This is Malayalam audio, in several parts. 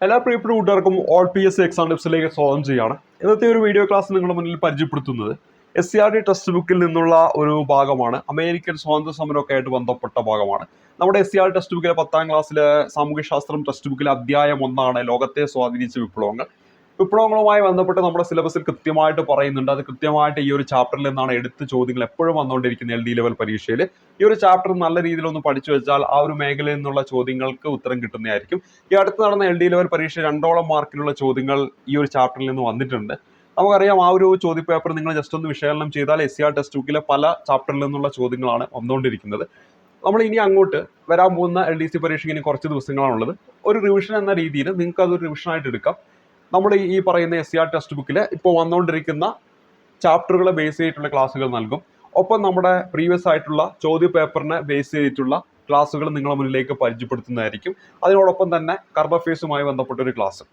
എല്ലാ പ്രിയപ്പെട്ട കൂട്ടുകാർക്കും all P S C exam ടിപ്സിലേക്ക് സ്വാഗതം ചെയ്യാണ്. ഇന്നത്തെ ഒരു വീഡിയോ ക്ലാസ് നിങ്ങളുടെ മുന്നിൽ പരിചയപ്പെടുത്തുന്നത് SCRT ടെക്സ്റ്റ് ബുക്കിൽ നിന്നുള്ള ഒരു ഭാഗമാണ്. അമേരിക്കൻ സ്വാതന്ത്ര്യ സമരമൊക്കെ ആയിട്ട് ബന്ധപ്പെട്ട ഭാഗമാണ്. നമ്മുടെ SCRT ടെക്സ്റ്റ് ബുക്കിലെ 10ാം ക്ലാസ്സിലെ സാമൂഹ്യശാസ്ത്രം ടെക്സ്റ്റ് ബുക്കിലെ അധ്യായം 1 ലോകത്തെ സ്വാധീനിച്ച വിപ്ലവങ്ങൾ. വിപ്ലവങ്ങളുമായി ബന്ധപ്പെട്ട് നമ്മുടെ സിലബസിൽ കൃത്യമായിട്ട് പറയുന്നുണ്ട്. അത് കൃത്യമായിട്ട് ഈ ഒരു ചാപ്റ്ററിൽ നിന്നാണ് എടുത്ത് ചോദ്യങ്ങൾ എപ്പോഴും വന്നുകൊണ്ടിരിക്കുന്നത് LD ലെവൽ പരീക്ഷയിൽ. ഈ ഒരു ചാപ്റ്റർ നല്ല രീതിയിൽ ഒന്ന് പഠിച്ചു വെച്ചാൽ ആ ഒരു മേഖലയിൽ നിന്നുള്ള ചോദ്യങ്ങൾക്ക് ഉത്തരം കിട്ടുന്നതായിരിക്കും. ഈ അടുത്ത് നടന്ന LD ലെവൽ പരീക്ഷ 2ഓളം മാർക്കിനുള്ള ചോദ്യങ്ങൾ ഈ ഒരു ചാപ്റ്ററിൽ നിന്ന് വന്നിട്ടുണ്ട്. നമുക്കറിയാം ആ ഒരു ചോദ്യപേപ്പർ നിങ്ങൾ ജസ്റ്റ് ഒന്ന് വിശകലനം ചെയ്താൽ SCRT ടെക്സ്റ്റ് ബുക്കിലെ പല ചാപ്റ്ററിൽ നിന്നുള്ള ചോദ്യങ്ങളാണ് വന്നുകൊണ്ടിരിക്കുന്നത്. നമ്മൾ ഇനി അങ്ങോട്ട് വരാൻ പോകുന്ന LDC പരീക്ഷയ്ക്ക് ഇനി കുറച്ച് ദിവസങ്ങളാണുള്ളത്. ഒരു റിവിഷൻ എന്ന രീതിയിൽ നിങ്ങൾക്ക് അതൊരു റിവിഷനായിട്ട് എടുക്കാം. നമ്മൾ ഈ പറയുന്ന SCRT ടെക്സ്റ്റ് ബുക്കിൽ ഇപ്പോൾ വന്നുകൊണ്ടിരിക്കുന്ന ചാപ്റ്ററുകളെ ബേസ് ചെയ്തിട്ടുള്ള ക്ലാസ്സുകൾ നൽകും. ഒപ്പം നമ്മുടെ പ്രീവിയസ് ആയിട്ടുള്ള ചോദ്യ പേപ്പറിനെ ബേസ് ചെയ്തിട്ടുള്ള ക്ലാസ്സുകൾ നിങ്ങളുടെ മുന്നിലേക്ക് പരിചയപ്പെടുത്തുന്നതായിരിക്കും. അതിനോടൊപ്പം തന്നെ കറണ്ട് അഫയേഴ്സുമായി ബന്ധപ്പെട്ട ഒരു ക്ലാസ്.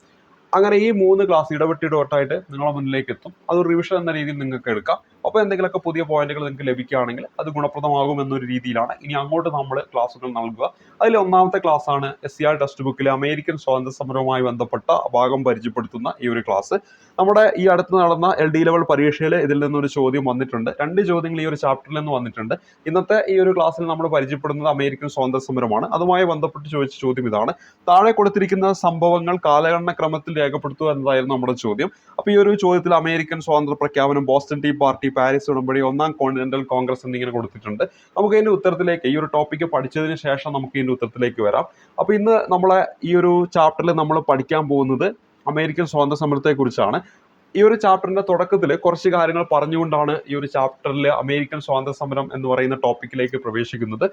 അങ്ങനെ ഈ 3 ക്ലാസ് ഇടവിട്ടിടവിട്ടായിട്ട് നിങ്ങളുടെ മുന്നിലേക്ക് എത്തും. അതൊരു റിവിഷൻ എന്ന രീതിയിൽ നിങ്ങൾക്ക് എടുക്കാം. അപ്പോൾ എന്തെങ്കിലുമൊക്കെ പുതിയ പോയിന്റുകൾ നിങ്ങൾക്ക് ലഭിക്കുകയാണെങ്കിൽ അത് ഗുണപ്രദമാകും എന്നൊരു രീതിയിലാണ് ഇനി അങ്ങോട്ട് നമ്മൾ ക്ലാസ്സുകൾ നൽകുക. അതിൽ ഒന്നാമത്തെ ക്ലാസ് ആണ് SCRT ടെക്സ്റ്റ് ബുക്കിലെ അമേരിക്കൻ സ്വാതന്ത്ര്യ സമരവുമായി ബന്ധപ്പെട്ട ഭാഗം പരിചയപ്പെടുത്തുന്ന ഈ ഒരു ക്ലാസ്. നമ്മുടെ ഈ അടുത്ത് നടന്ന LD ലെവൽ പരീക്ഷയിൽ ഇതിൽ നിന്നൊരു ചോദ്യം വന്നിട്ടുണ്ട്. 2 ചോദ്യങ്ങൾ ഈ ഒരു ചാപ്റ്ററിൽ നിന്ന് വന്നിട്ടുണ്ട്. ഇന്നത്തെ ഈ ഒരു ക്ലാസ്സിൽ നമ്മൾ പരിചയപ്പെടുന്നത് അമേരിക്കൻ സ്വാതന്ത്ര്യ സമരമാണ്. അതുമായി ബന്ധപ്പെട്ട് ചോദിച്ച ചോദ്യം ഇതാണ്: താഴെ കൊടുത്തിരിക്കുന്ന സംഭവങ്ങൾ കാലഗണന ക്രമത്തിൽ രേഖപ്പെടുത്തുക എന്നതായിരുന്നു നമ്മുടെ ചോദ്യം. അപ്പോൾ ഈ ഒരു ചോദ്യത്തിൽ അമേരിക്കൻ സ്വാതന്ത്ര്യ പ്രഖ്യാപനം, ബോസ്റ്റൺ ടീ പാർട്ടി, പാരീസ് ഉടമ്പടി, 1ാം കോണ്ടിനെന്റൽ കോൺഗ്രസ് എന്നിങ്ങനെ കൊടുത്തിട്ടുണ്ട്. നമുക്ക് ഇതിന്റെ ഉത്തരത്തിലേക്ക്, ഈ ഒരു ടോപ്പിക്ക് പഠിച്ചതിന് ശേഷം നമുക്ക് ഇതിന്റെ ഉത്തരത്തിലേക്ക് വരാം. അപ്പോൾ ഇന്ന് നമ്മളെ ഈ ഒരു ചാപ്റ്ററിൽ നമ്മൾ പഠിക്കാൻ പോകുന്നത് അമേരിക്കൻ സ്വാതന്ത്ര്യ സമരത്തെ കുറിച്ചാണ്. ഈ ഒരു ചാപ്റ്ററിന്റെ തുടക്കത്തിൽ കുറച്ച് കാര്യങ്ങൾ പറഞ്ഞുകൊണ്ടാണ് ഈ ഒരു ചാപ്റ്ററിൽ അമേരിക്കൻ സ്വാതന്ത്ര്യ സമരം എന്ന് പറയുന്ന ടോപ്പിക്കിലേക്ക് പ്രവേശിക്കുന്നത്.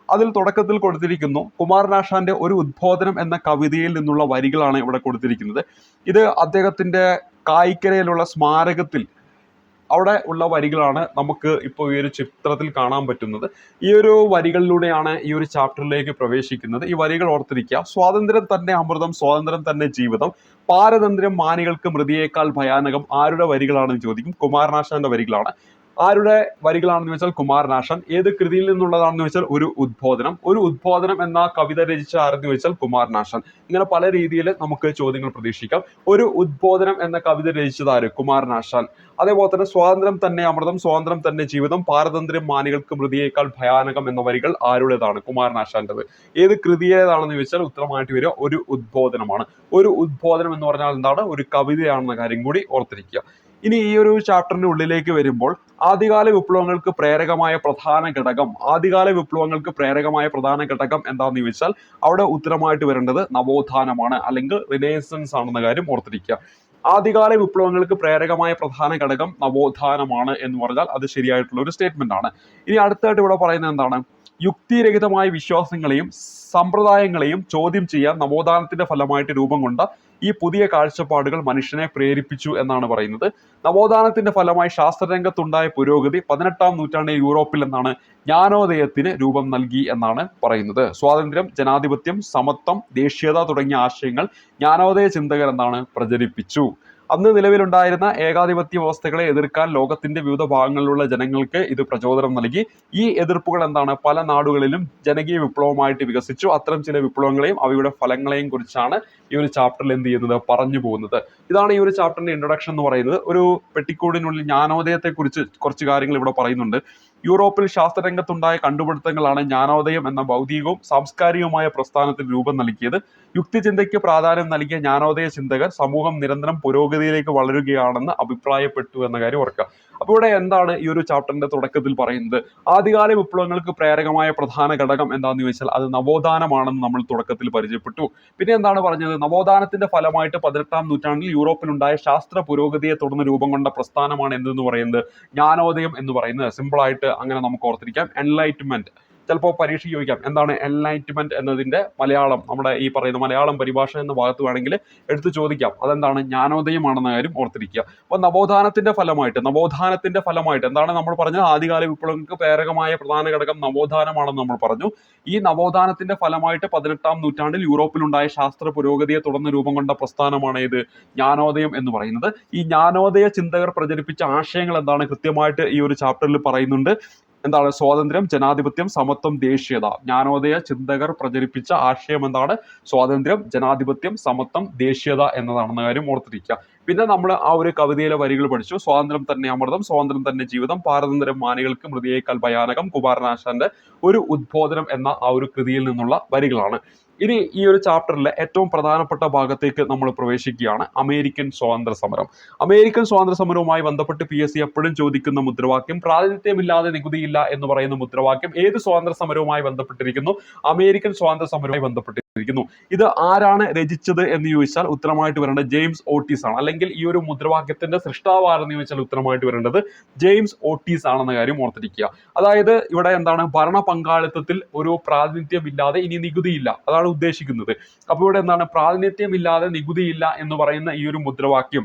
അതിൽ തുടക്കത്തിൽ കൊടുത്തിരിക്കുന്നു കുമാരനാശാന്റെ ഒരു ഉദ്ബോധനം എന്ന കവിതയിൽ നിന്നുള്ള വരികളാണ് ഇവിടെ കൊടുത്തിരിക്കുന്നത്. ഇത് അദ്ദേഹത്തിന്റെ കായിക്കരയിലുള്ള സ്മാരകത്തിൽ അവിടെ ഉള്ള വരികളാണ് നമുക്ക് ഇപ്പോൾ ഈ ഒരു ചിത്രത്തിൽ കാണാൻ പറ്റുന്നത്. ഈ ഒരു വരികളിലൂടെയാണ് ഈ ഒരു ചാപ്റ്ററിലേക്ക് പ്രവേശിക്കുന്നത്. ഈ വരികൾ ഓർത്തിരിക്കുക: സ്വാതന്ത്ര്യം തന്നെ അമൃതം, സ്വാതന്ത്ര്യം തന്നെ ജീവിതം, പാരതന്ത്ര്യം മാനികൾക്ക് മൃതിയേക്കാൾ ഭയാനകം. ആരുടെ വരികളാണെന്ന് ചോദിക്കും. കുമാരനാശാന്റെ വരികളാണ്. ആരുടെ വരികളാണെന്ന് വെച്ചാൽ കുമാരനാശാൻ. ഏത് കൃതിയിൽ നിന്നുള്ളതാണെന്ന് വെച്ചാൽ ഒരു ഉദ്ബോധനം. ഒരു ഉദ്ബോധനം എന്ന കവിത രചിച്ച ആരെന്ന് വെച്ചാൽ കുമാരനാശാൻ. ഇങ്ങനെ പല രീതിയിൽ നമുക്ക് ചോദ്യങ്ങൾ പ്രതീക്ഷിക്കാം. ഒരു ഉദ്ബോധനം എന്ന കവിത രചിച്ചത് ആര്? കുമാരനാശാൻ. അതേപോലെ തന്നെ സ്വാതന്ത്ര്യം തന്നെ അമൃതം, സ്വാതന്ത്ര്യം തന്നെ ജീവിതം, പാരതന്ത്ര്യം മാനികൾക്ക് മൃതിയേക്കാൾ ഭയാനകം എന്ന വരികൾ ആരുടേതാണ്? കുമാരനാശാന്റേത്. ഏത് കൃതിയേതാണെന്ന് ചോദിച്ചാൽ ഉത്തരമായിട്ട് വരിക ഒരു ഉദ്ബോധനമാണ്. ഒരു ഉദ്ബോധനം എന്ന് പറഞ്ഞാൽ എന്താണ്? ഒരു കവിതയാണെന്ന കാര്യം കൂടി ഓർത്തിരിക്കുക. ഇനി ഈ ഒരു ചാപ്റ്ററിന്റെ ഉള്ളിലേക്ക് വരുമ്പോൾ ആദ്യകാല വിപ്ലവങ്ങൾക്ക് പ്രേരകമായ പ്രധാന ഘടകം, എന്താണെന്ന് ചോദിച്ചാൽ അവിടെ ഉത്തരമായിട്ട് വരേണ്ടത് നവോത്ഥാനമാണ്, അല്ലെങ്കിൽ റിനേസൻസ് ആണെന്ന കാര്യം ഓർത്തിരിക്കുക. ആദ്യകാല വിപ്ലവങ്ങൾക്ക് പ്രേരകമായ പ്രധാന ഘടകം നവോത്ഥാനമാണ് എന്ന് പറഞ്ഞാൽ അത് ശരിയായിട്ടുള്ള ഒരു സ്റ്റേറ്റ്മെന്റ് ആണ്. ഇനി അടുത്തായിട്ട് ഇവിടെ പറയുന്നത് എന്താണ്? യുക്തിരഹിതമായ വിശ്വാസങ്ങളെയും സമ്പ്രദായങ്ങളെയും ചോദ്യം ചെയ്യാൻ നവോത്ഥാനത്തിന്റെ ഫലമായിട്ട് രൂപം കൊണ്ട ഈ പുതിയ കാഴ്ചപ്പാടുകൾ മനുഷ്യനെ പ്രേരിപ്പിച്ചു എന്നാണ് പറയുന്നത്. നവോത്ഥാനത്തിന്റെ ഫലമായി ശാസ്ത്രരംഗത്തുണ്ടായ പുരോഗതി 18ാം നൂറ്റാണ്ടിൽ യൂറോപ്പിൽ എന്നാണ് ജ്ഞാനോദയത്തിന് രൂപം നൽകി എന്നാണ് പറയുന്നത്. സ്വാതന്ത്ര്യം, ജനാധിപത്യം, സമത്വം, ദേശീയത തുടങ്ങിയ ആശയങ്ങൾ ജ്ഞാനോദയ ചിന്തകർ എന്താണ് പ്രചരിപ്പിച്ചു. അന്ന് നിലവിലുണ്ടായിരുന്ന ഏകാധിപത്യ വ്യവസ്ഥകളെ എതിർക്കാൻ ലോകത്തിന്റെ വിവിധ ഭാഗങ്ങളിലുള്ള ജനങ്ങൾക്ക് ഇത് പ്രചോദനം നൽകി. ഈ എതിർപ്പുകൾ എന്താണ്? പല നാടുകളിലും ജനകീയ വിപ്ലവമായിട്ട് വികസിച്ചു. അത്തരം ചില വിപ്ലവങ്ങളെയും അവയുടെ ഫലങ്ങളെയും കുറിച്ചാണ് ഈ ഒരു ചാപ്റ്ററിൽ എന്ത് ചെയ്യുന്നത്? പറഞ്ഞു പോകുന്നത്. ഇതാണ് ഈ ഒരു ചാപ്റ്ററിന്റെ ഇൻട്രൊഡക്ഷൻ എന്ന് പറയുന്നത്. ഒരു പെട്ടിക്കൂടിനുള്ളിൽ ജ്ഞാനോദയത്തെ കുറിച്ച് കുറച്ച് കാര്യങ്ങൾ ഇവിടെ പറയുന്നുണ്ട്. യൂറോപ്പിൽ ശാസ്ത്രരംഗത്തുണ്ടായ കണ്ടുപിടുത്തങ്ങളാണ് ജ്ഞാനോദയം എന്ന ഭൗതികവും സാംസ്കാരികവുമായ പ്രസ്ഥാനത്തിന് രൂപം നൽകിയത്. യുക്തിചിന്തയ്ക്ക് പ്രാധാന്യം നൽകിയ ജ്ഞാനോദയ ചിന്തകർ സമൂഹം നിരന്തരം പുരോഗതിയിലേക്ക് വളരുകയാണെന്ന് അഭിപ്രായപ്പെട്ടു എന്ന കാര്യം ഓർക്കുക. അപ്പോൾ ഇവിടെ എന്താണ് ഈ ഒരു ചാപ്റ്ററിന്റെ തുടക്കത്തിൽ പറയുന്നത്? ആദ്യകാല വിപ്ലവങ്ങൾക്ക് പ്രേരകമായ പ്രധാന ഘടകം എന്താണെന്ന് ചോദിച്ചാൽ അത് നവോത്ഥാനമാണെന്ന് നമ്മൾ തുടക്കത്തിൽ പരിചയപ്പെട്ടു. പിന്നെ എന്താണ് പറഞ്ഞത്? നവോത്ഥാനത്തിന്റെ ഫലമായിട്ട് 18ാം നൂറ്റാണ്ടിൽ യൂറോപ്പിലുണ്ടായ ശാസ്ത്ര പുരോഗതിയെ തുടർന്ന് രൂപം കൊണ്ട പ്രസ്ഥാനമാണ് എന്തെന്ന് പറയുന്നത്? ജ്ഞാനോദയം എന്ന് പറയുന്നത്. സിമ്പിളായിട്ട് അങ്ങനെ നമുക്ക് ഓർത്തിരിക്കാം. എൻലൈറ്റ്മെന്റ്. ചിലപ്പോൾ പരീക്ഷ ചോദിക്കാം എന്താണ് എൻലൈറ്റ്മെന്റ് എന്നതിന്റെ മലയാളം, നമ്മുടെ ഈ പറയുന്ന മലയാളം പരിഭാഷ എന്ന ഭാഗത്ത് വേണമെങ്കിൽ എടുത്ത് ചോദിക്കാം. അതെന്താണ്? ജ്ഞാനോദയമാണെന്ന കാര്യം ഓർത്തിരിക്കുക. അപ്പോൾ നവോത്ഥാനത്തിന്റെ ഫലമായിട്ട് എന്താണ് നമ്മൾ പറഞ്ഞത്? ആദ്യകാല വിപ്ലവങ്ങൾക്ക് പ്രേരകമായ പ്രധാന ഘടകം നവോത്ഥാനമാണെന്ന് നമ്മൾ പറഞ്ഞു. ഈ നവോത്ഥാനത്തിന്റെ ഫലമായിട്ട് 18ാം നൂറ്റാണ്ടിൽ യൂറോപ്പിലുണ്ടായ ശാസ്ത്ര പുരോഗതിയെ തുടർന്ന് രൂപം കൊണ്ട പ്രസ്ഥാനമാണ് ഇത് ജ്ഞാനോദയം എന്ന് പറയുന്നത്. ഈ ജ്ഞാനോദയ ചിന്തകർ പ്രചരിപ്പിച്ച ആശയങ്ങൾ എന്താണ്? കൃത്യമായിട്ട് ഈ ഒരു ചാപ്റ്ററിൽ പറയുന്നുണ്ട്. എന്താണ് സ്വാതന്ത്ര്യം, ജനാധിപത്യം, സമത്വം, ദേശീയത. ജ്ഞാനോദയ ചിന്തകർ പ്രചരിപ്പിച്ച ആശയം എന്താണ്? സ്വാതന്ത്ര്യം, ജനാധിപത്യം, സമത്വം, ദേശീയത എന്നതാണെന്ന കാര്യം ഓർത്തിരിക്കുക. പിന്നെ നമ്മൾ ആ ഒരു കവിതയിലെ വരികൾ പഠിച്ചു. സ്വാതന്ത്ര്യം തന്നെ അമൃതം, സ്വാതന്ത്ര്യം തന്നെ ജീവിതം, പാരതന്ത്ര്യം മാനികൾക്ക് മൃതിയേക്കാൾ ഭയാനകം, കുമാരനാശാന്റെ ഒരു ഉദ്ബോധനം എന്ന ആ ഒരു കൃതിയിൽ നിന്നുള്ള വരികളാണ്. ഇനി ഈ ഒരു ചാപ്റ്ററിലെ ഏറ്റവും പ്രധാനപ്പെട്ട ഭാഗത്തേക്ക് നമ്മൾ പ്രവേശിക്കുകയാണ്. അമേരിക്കൻ സ്വാതന്ത്ര്യ സമരം. അമേരിക്കൻ സ്വാതന്ത്ര്യ സമരവുമായി ബന്ധപ്പെട്ട് PSC എപ്പോഴും ചോദിക്കുന്ന മുദ്രാവാക്യം, പ്രാതിനിധ്യമില്ലാതെ നികുതിയില്ല എന്ന് പറയുന്ന മുദ്രാവാക്യം ഏത് സ്വാതന്ത്ര്യ സമരവുമായി ബന്ധപ്പെട്ടിരിക്കുന്നു? അമേരിക്കൻ സ്വാതന്ത്ര്യ സമരവുമായി ബന്ധപ്പെട്ടിരിക്കുന്നു. ഇത് ആരാണ് രചിച്ചത് എന്ന് ചോദിച്ചാൽ ഉത്തരമായിട്ട് വരേണ്ടത് ജെയിംസ് ഓട്ടീസ് ആണ്. അല്ലെങ്കിൽ ഈ ഒരു മുദ്രാവാക്യത്തിന്റെ സൃഷ്ടാവ് ആരെന്ന് ചോദിച്ചാൽ ഉത്തരമായിട്ട് വരേണ്ടത് ജെയിംസ് ഓട്ടീസ് ആണെന്ന കാര്യം ഓർത്തിരിക്കുക. അതായത് ഇവിടെ എന്താണ്, ഭരണ പങ്കാളിത്തത്തിൽ ഒരു പ്രാതിനിധ്യമില്ലാതെ ഇനി നികുതിയില്ല, അതാണ് ഉദ്ദേശിക്കുന്നത്. അപ്പോൾ ഇവിടെ എന്താണ്, പ്രാതിനിധ്യമില്ലാതെ നികുതിയില്ല എന്ന് പറയുന്ന ഈ ഒരു മുദ്രാവാക്യം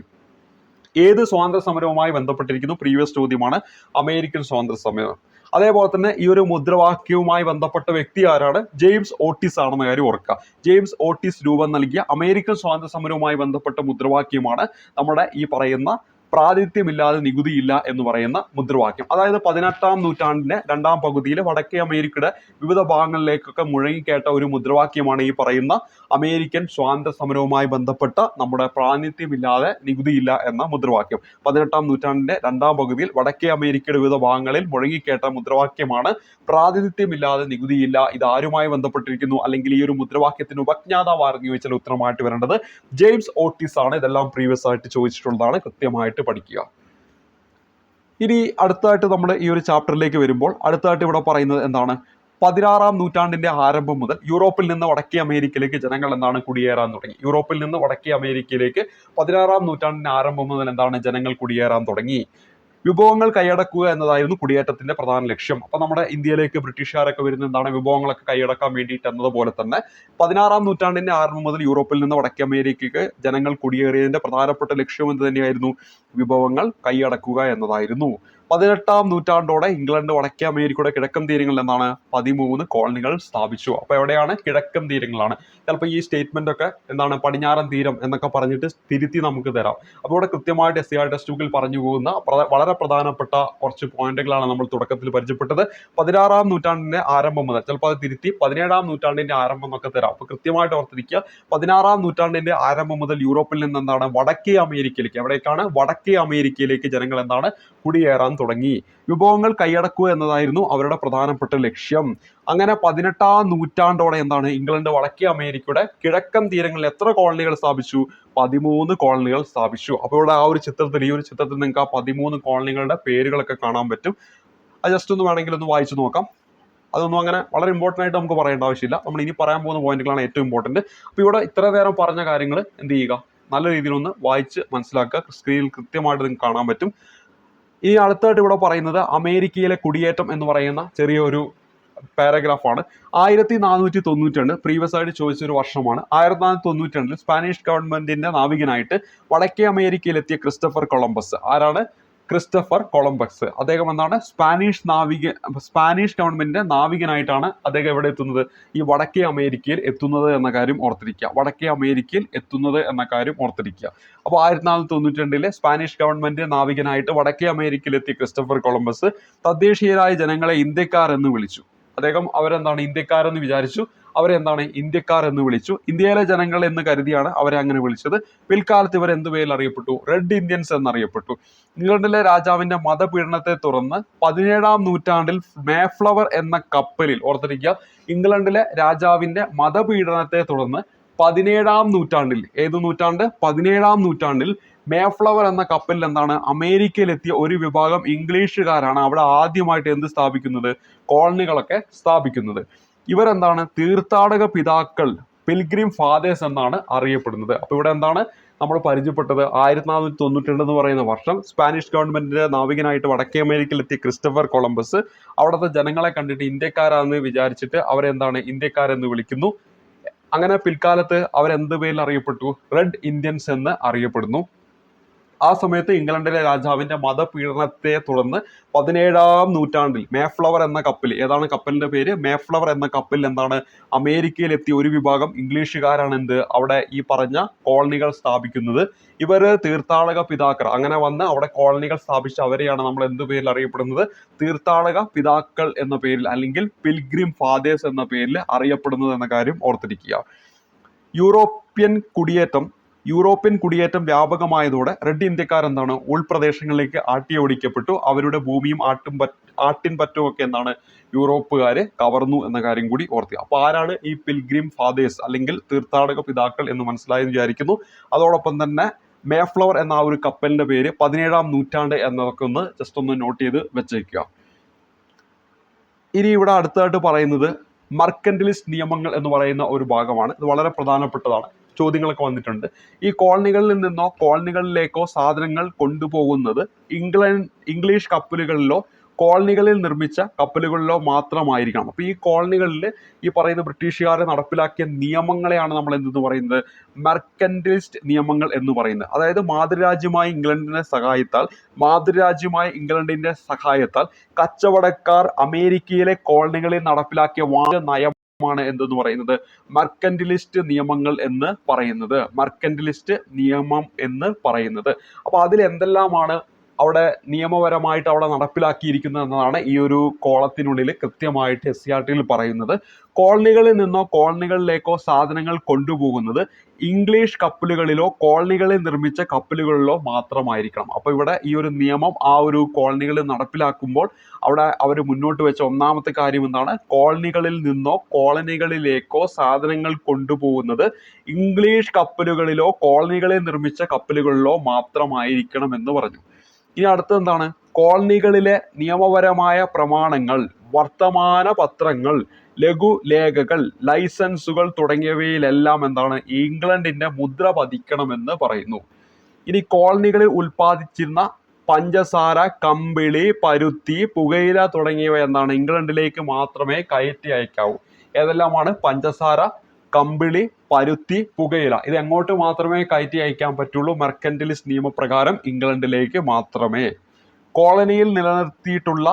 ഏത് സ്വാതന്ത്ര്യ സമരവുമായി ബന്ധപ്പെട്ടിരിക്കുന്നു? പ്രീവിയസ് ചോദ്യമാണ്, അമേരിക്കൻ സ്വാതന്ത്ര്യ സമരം. അതേപോലെ തന്നെ ഈ ഒരു മുദ്രാവാക്യവുമായി ബന്ധപ്പെട്ട വ്യക്തി ആരാണ്? ജെയിംസ് ഓട്ടീസ് ആണെന്ന കാര്യം ഓർക്കുക. ജെയിംസ് ഓട്ടീസ് രൂപം നൽകിയ അമേരിക്കൻ സ്വാതന്ത്ര്യ സമരവുമായി ബന്ധപ്പെട്ട മുദ്രാവാക്യമാണ് നമ്മുടെ ഈ പറയുന്ന പ്രാതിനിധ്യമില്ലാതെ നികുതിയില്ല എന്ന് പറയുന്ന മുദ്രാവാക്യം. അതായത് 18ാം നൂറ്റാണ്ടിന്റെ രണ്ടാം പകുതിയിൽ വടക്കേ അമേരിക്കയുടെ വിവിധ ഭാഗങ്ങളിലേക്കൊക്കെ മുഴങ്ങിക്കേട്ട ഒരു മുദ്രാവാക്യമാണ് ഈ പറയുന്ന അമേരിക്കൻ സ്വാതന്ത്ര്യ സമരവുമായി ബന്ധപ്പെട്ട നമ്മുടെ പ്രാതിനിധ്യമില്ലാതെ നികുതിയില്ല എന്ന മുദ്രാവാക്യം. 18ാം നൂറ്റാണ്ടിന്റെ രണ്ടാം പകുതിയിൽ വടക്കേ അമേരിക്കയുടെ വിവിധ ഭാഗങ്ങളിൽ മുഴങ്ങിക്കേട്ട മുദ്രാവാക്യമാണ് പ്രാതിനിധ്യമില്ലാതെ നികുതിയില്ല. ഇത് ആരുമായി ബന്ധപ്പെട്ടിരിക്കുന്നു? അല്ലെങ്കിൽ ഈ ഒരു മുദ്രാവാക്യത്തിന് ഉപജ്ഞാതാവ് ആരെന്ന് ചോദിച്ചാൽ ഉത്തരമായിട്ട് വരേണ്ടത് ജെയിംസ് ഓട്ടീസ് ആണ്. ഇതെല്ലാം പ്രീവിയസ് ആയിട്ട് ചോദിച്ചിട്ടുള്ളതാണ്, കൃത്യമായിട്ട് പഠിക്കുക. ഇനി അടുത്തായിട്ട് നമ്മൾ ഈ ഒരു ചാപ്റ്ററിലേക്ക് വരുമ്പോൾ അടുത്തായിട്ട് ഇവിടെ പറയുന്നത് എന്താണ്? 16ാം നൂറ്റാണ്ടിന്റെ ആരംഭം മുതൽ യൂറോപ്പിൽ നിന്ന് വടക്കേ അമേരിക്കയിലേക്ക് ജനങ്ങൾ എന്താണ് കുടിയേറാൻ തുടങ്ങി. യൂറോപ്പിൽ നിന്ന് വടക്കേ അമേരിക്കയിലേക്ക് 16ാം നൂറ്റാണ്ടിന്റെ ആരംഭം മുതൽ എന്താണ് ജനങ്ങൾ കുടിയേറാൻ തുടങ്ങി. വിഭവങ്ങൾ കൈയടക്കുക എന്നതായിരുന്നു കുടിയേറ്റത്തിന്റെ പ്രധാന ലക്ഷ്യം. അപ്പൊ നമ്മുടെ ഇന്ത്യയിലേക്ക് ബ്രിട്ടീഷുകാരൊക്കെ വരുന്ന എന്താണ്, വിഭവങ്ങളൊക്കെ കൈയടക്കാൻ വേണ്ടിയിട്ട് എന്നതുപോലെ തന്നെ 16ാം നൂറ്റാണ്ടിന്റെ ആരംഭം മുതൽ യൂറോപ്പിൽ നിന്ന് വടക്കേ അമേരിക്കയ്ക്ക് ജനങ്ങൾ കുടിയേറിയതിന്റെ പ്രധാനപ്പെട്ട ലക്ഷ്യം എന്ത് തന്നെയായിരുന്നു? വിഭവങ്ങൾ കൈയടക്കുക എന്നതായിരുന്നു. 18ാം നൂറ്റാണ്ടോടെ ഇംഗ്ലണ്ട് വടക്കേ അമേരിക്കയുടെ കിഴക്കൻ തീരങ്ങളിൽ എന്താണ് 13 കോളനികൾ സ്ഥാപിച്ചു. അപ്പൊ എവിടെയാണ്? കിഴക്കൻ തീരങ്ങളാണ്. ചിലപ്പോൾ ഈ സ്റ്റേറ്റ്മെന്റ് ഒക്കെ എന്താണ് പടിഞ്ഞാറൻ തീരം എന്നൊക്കെ പറഞ്ഞിട്ട് തിരുത്തി നമുക്ക് തരാം. അപ്പോൾ ഇവിടെ കൃത്യമായിട്ട് SCR ടെക്സ്റ്റ് ബുക്കിൽ പറഞ്ഞു പോകുന്ന വളരെ പ്രധാനപ്പെട്ട കുറച്ച് പോയിന്റുകളാണ് നമ്മൾ തുടക്കത്തിൽ പരിചയപ്പെട്ടത്. 16ാം നൂറ്റാണ്ടിന്റെ ആരംഭം മുതൽ, ചിലപ്പോൾ അത് തിരുത്തി 17ാം നൂറ്റാണ്ടിന്റെ ആരംഭം എന്നൊക്കെ തരാം. അപ്പൊ കൃത്യമായിട്ട് ഓർത്തിരിക്കുക, 16ാം നൂറ്റാണ്ടിന്റെ ആരംഭം മുതൽ യൂറോപ്പിൽ നിന്ന് എന്താണ് വടക്കേ അമേരിക്കയിലേക്ക്, എവിടേക്കാണ്? വടക്കേ അമേരിക്കയിലേക്ക് ജനങ്ങൾ എന്താണ് കുടിയേറാൻ തുടങ്ങി. വിഭവങ്ങൾ കൈയടക്കുക എന്നതായിരുന്നു അവരുടെ പ്രധാനപ്പെട്ട ലക്ഷ്യം. അങ്ങനെ 18ാം നൂറ്റാണ്ടോടെ എന്താണ് ഇംഗ്ലണ്ട് വടക്കേ അമേരിക്കയുടെ കിഴക്കൻ തീരങ്ങളിൽ എത്ര കോളനികൾ സ്ഥാപിച്ചു? 13 കോളനികൾ സ്ഥാപിച്ചു. അപ്പോൾ ഇവിടെ ആ ഒരു ചിത്രത്തിൽ, ഈ ഒരു ചിത്രത്തിൽ നിങ്ങൾക്ക് ആ 13 കോളനികളുടെ പേരുകളൊക്കെ കാണാൻ പറ്റും. അത് ജസ്റ്റ് ഒന്ന് വേണമെങ്കിൽ ഒന്ന് വായിച്ചു നോക്കാം. അതൊന്നും അങ്ങനെ വളരെ ഇമ്പോർട്ടൻ്റ് ആയിട്ട് നമുക്ക് പറയേണ്ട ആവശ്യമില്ല. നമ്മൾ ഇനി പറയാൻ പോകുന്ന പോയിന്റുകളാണ് ഏറ്റവും ഇമ്പോർട്ടൻറ്റ്. അപ്പോൾ ഇവിടെ ഇത്ര നേരം പറഞ്ഞ കാര്യങ്ങൾ എന്ത് ചെയ്യുക, നല്ല രീതിയിലൊന്ന് വായിച്ച് മനസ്സിലാക്കുക. സ്ക്രീനിൽ കൃത്യമായിട്ട് നിങ്ങൾക്ക് കാണാൻ പറ്റും. ഈ അടുത്തായിട്ട് ഇവിടെ പറയുന്നത് അമേരിക്കയിലെ കുടിയേറ്റം എന്ന് പറയുന്ന ചെറിയൊരു പാരഗ്രാഫാണ്. 1492 പ്രീവിയസ് ആയിട്ട് ചോദിച്ചൊരു വർഷമാണ്. 1492 സ്പാനിഷ് ഗവൺമെന്റിന്റെ നാവികനായിട്ട് വടക്കേ അമേരിക്കയിലെത്തിയ ക്രിസ്റ്റഫർ കൊളംബസ്. ആരാണ്? Christopher Columbus. അദ്ദേഹം എന്താണ് സ്പാനിഷ് ഗവൺമെന്റിന്റെ നാവികനായിട്ടാണ് അദ്ദേഹം എവിടെ എത്തുന്നത്? ഈ വടക്കേ അമേരിക്കയിൽ എത്തുന്നത് എന്ന കാര്യം ഓർത്തിരിക്കുക. വടക്കേ അമേരിക്കയിൽ എത്തുന്നത് എന്ന കാര്യം ഓർത്തിരിക്കുക. അപ്പോൾ 1492 സ്പാനിഷ് ഗവൺമെന്റ് നാവികനായിട്ട് വടക്കേ അമേരിക്കയിൽ എത്തിയ ക്രിസ്റ്റഫർ കൊളംബസ് തദ്ദേശീയരായ ജനങ്ങളെ ഇന്ത്യക്കാർ എന്ന് വിളിച്ചു. അദ്ദേഹം അവരെന്താണ് ഇന്ത്യക്കാരെന്ന് വിചാരിച്ചു, അവരെന്താണ് ഇന്ത്യക്കാർ എന്ന് വിളിച്ചു. ഇന്ത്യയിലെ ജനങ്ങൾ എന്ന് കരുതിയാണ് അവരെ അങ്ങനെ വിളിച്ചത്. പിൽക്കാലത്ത് ഇവർ എന്ത് പേരിൽ അറിയപ്പെട്ടു? റെഡ് ഇന്ത്യൻസ് എന്നറിയപ്പെട്ടു. ഇംഗ്ലണ്ടിലെ രാജാവിന്റെ മതപീഡനത്തെ തുടർന്ന് 17ാം നൂറ്റാണ്ടിൽ മേഫ്ലവർ എന്ന കപ്പലിൽ, ഓർത്തിരിക്കുക, ഇംഗ്ലണ്ടിലെ രാജാവിന്റെ മതപീഡനത്തെ തുടർന്ന് 17ാം നൂറ്റാണ്ടിൽ, ഏത് നൂറ്റാണ്ട്? 17ാം നൂറ്റാണ്ടിൽ മേഫ്ലവർ എന്ന കപ്പലിൽ എന്താണ് അമേരിക്കയിലെത്തിയ ഒരു വിഭാഗം ഇംഗ്ലീഷുകാരാണ് അവിടെ ആദ്യമായിട്ട് എന്ത് സ്ഥാപിക്കുന്നത്? കോളനികളൊക്കെ സ്ഥാപിക്കുന്നത്. ഇവരെന്താണ് തീർത്ഥാടക പിതാക്കൾ, പിൽഗ്രിം ഫാദേഴ്സ് എന്നാണ് അറിയപ്പെടുന്നത്. അപ്പൊ ഇവിടെ എന്താണ് നമ്മൾ പരിചയപ്പെട്ടത്? 1492 എന്ന് പറയുന്ന വർഷം സ്പാനിഷ് ഗവൺമെന്റിന്റെ നാവികനായിട്ട് വടക്കേ അമേരിക്കയിൽ എത്തിയ ക്രിസ്റ്റഫർ കൊളംബസ് അവിടുത്തെ ജനങ്ങളെ കണ്ടിട്ട് ഇന്ത്യക്കാരാണെന്ന് വിചാരിച്ചിട്ട് അവരെന്താണ് ഇന്ത്യക്കാരെന്ന് വിളിക്കുന്നു. അങ്ങനെ പിൽക്കാലത്ത് അവരെന്ത് പേരിൽ അറിയപ്പെട്ടു? റെഡ് ഇന്ത്യൻസ് എന്ന് അറിയപ്പെടുന്നു. ആ സമയത്ത് ഇംഗ്ലണ്ടിലെ രാജാവിന്റെ മതപീഡനത്തെ തുടർന്ന് 17-ാം നൂറ്റാണ്ടിൽ മേഫ്ലവർ എന്ന കപ്പൽ, ഏതാണ് കപ്പലിന്റെ പേര്? മേഫ്ലവർ എന്ന കപ്പലിൽ എന്താണ് അമേരിക്കയിലെത്തിയ ഒരു വിഭാഗം ഇംഗ്ലീഷുകാരാണ് അവിടെ ഈ പറഞ്ഞ കോളനികൾ സ്ഥാപിക്കുന്നത്. ഇവര് തീർത്ഥാടക പിതാക്കൾ, അങ്ങനെ വന്ന് അവിടെ കോളനികൾ സ്ഥാപിച്ച അവരെയാണ് നമ്മൾ എന്ത് പേരിൽ അറിയപ്പെടുന്നത്? തീർത്ഥാടക പിതാക്കൾ എന്ന പേരിൽ, അല്ലെങ്കിൽ പിൽഗ്രിം ഫാദേഴ്സ് എന്ന പേരിൽ അറിയപ്പെടുന്നത് എന്ന കാര്യം ഓർത്തിരിക്കുക. യൂറോപ്യൻ കുടിയേറ്റം വ്യാപകമായതോടെ റെഡ് ഇന്ത്യക്കാർ എന്താണ് ഉൾപ്രദേശങ്ങളിലേക്ക് ആട്ടിയോടിക്കപ്പെട്ടു. അവരുടെ ഭൂമിയും ആട്ടിൻപറ്റും ഒക്കെ എന്താണ് യൂറോപ്പുകാര് കവർന്നു എന്ന കാര്യം കൂടി ഓർക്കുക. അപ്പൊ ആരാണ് ഈ പിൽഗ്രിം ഫാദേഴ്സ് അല്ലെങ്കിൽ തീർത്ഥാടക പിതാക്കൾ എന്ന് മനസ്സിലായെന്ന് വിചാരിക്കുന്നു. അതോടൊപ്പം തന്നെ മേഫ്ലവർ എന്ന ആ ഒരു കപ്പലിന്റെ പേര് 17-ാം നൂറ്റാണ്ട് എന്നതൊക്കെ ഒന്ന് ജസ്റ്റ് ഒന്ന് നോട്ട് ചെയ്ത് വെച്ചേക്കുക. ഇനി ഇവിടെ അടുത്തതായിട്ട് പറയുന്നത് മർക്കന്റിലിസ്റ്റ് നിയമങ്ങൾ എന്ന് പറയുന്ന ഒരു ഭാഗമാണ്. ഇത് വളരെ പ്രധാനപ്പെട്ടതാണ്, ചോദ്യങ്ങളൊക്കെ വന്നിട്ടുണ്ട്. ഈ കോളനികളിൽ നിന്നോ കോളനികളിലേക്കോ സാധനങ്ങൾ കൊണ്ടുപോകുന്നത് ഇംഗ്ലീഷ് കപ്പലുകളിലോ കോളനികളിൽ നിർമ്മിച്ച കപ്പലുകളിലോ മാത്രമായിരിക്കണം. അപ്പൊ ഈ കോളനികളിൽ ഈ പറയുന്ന ബ്രിട്ടീഷുകാരെ നടപ്പിലാക്കിയ നിയമങ്ങളെയാണ് നമ്മൾ എന്തെന്ന് പറയുന്നത്? മെർക്കന്റിലിസ്റ്റ് നിയമങ്ങൾ എന്ന് പറയുന്നത്. അതായത് മാതൃരാജ്യമായ ഇംഗ്ലണ്ടിന്റെ സഹായത്താൽ കച്ചവടക്കാർ അമേരിക്കയിലെ കോളനികളിൽ നടപ്പിലാക്കിയ നയമാണ് എന്തെന്ന് പറയുന്നത്? മെർക്കന്റിലിസ്റ്റ് നിയമങ്ങൾ എന്ന് പറയുന്നത്. മെർക്കന്റിലിസ്റ്റ് നിയമം എന്ന് പറയുന്നത്. അപ്പൊ അതിൽ എന്തെല്ലാമാണ് അവിടെ നിയമപരമായിട്ട് അവിടെ നടപ്പിലാക്കിയിരിക്കുന്നത് എന്നതാണ് ഈ ഒരു കോളത്തിനുള്ളിൽ കൃത്യമായിട്ട് SCERT പറയുന്നത്. കോളനികളിൽ നിന്നോ കോളനികളിലേക്കോ സാധനങ്ങൾ കൊണ്ടുപോകുന്നത് ഇംഗ്ലീഷ് കപ്പലുകളിലോ കോളനികളിൽ നിർമ്മിച്ച കപ്പലുകളിലോ മാത്രമായിരിക്കണം. അപ്പൊ ഇവിടെ ഈ ഒരു നിയമം ആ ഒരു കോളനികളിൽ നടപ്പിലാക്കുമ്പോൾ അവിടെ അവർ മുന്നോട്ട് വെച്ച ഒന്നാമത്തെ കാര്യം എന്താണ്? കോളനികളിൽ നിന്നോ കോളനികളിലേക്കോ സാധനങ്ങൾ കൊണ്ടുപോകുന്നത് ഇംഗ്ലീഷ് കപ്പലുകളിലോ കോളനികളിൽ നിർമ്മിച്ച കപ്പലുകളിലോ മാത്രമായിരിക്കണം എന്ന് പറഞ്ഞു. ഇനി അടുത്തത് എന്താണ്? കോളനികളിലെ നിയമപരമായ പ്രമാണങ്ങൾ, വർത്തമാന പത്രങ്ങൾ, ലഘുലേഖകൾ, ലൈസൻസുകൾ തുടങ്ങിയവയിലെല്ലാം എന്താണ് ഇംഗ്ലണ്ടിന്റെ മുദ്ര പതിക്കണമെന്ന് പറയുന്നു. ഇനി കോളനികളിൽ ഉൽപ്പാദിച്ചിരുന്ന പഞ്ചസാര, കമ്പിളി, പരുത്തി, പുകയില തുടങ്ങിയവ എന്താണ് ഇംഗ്ലണ്ടിലേക്ക് മാത്രമേ കയറ്റി അയക്കാവൂ. ഏതെല്ലാമാണ്? പഞ്ചസാര, കമ്പിളി, പരുത്തി, പുകയില. ഇത് എങ്ങോട്ട് മാത്രമേ കയറ്റി അയക്കാൻ പറ്റുള്ളൂ? മെർക്കന്റിലിസ്റ്റ് നിയമപ്രകാരം ഇംഗ്ലണ്ടിലേക്ക് മാത്രമേ. കോളനിയിൽ നിലനിർത്തിയിട്ടുള്ള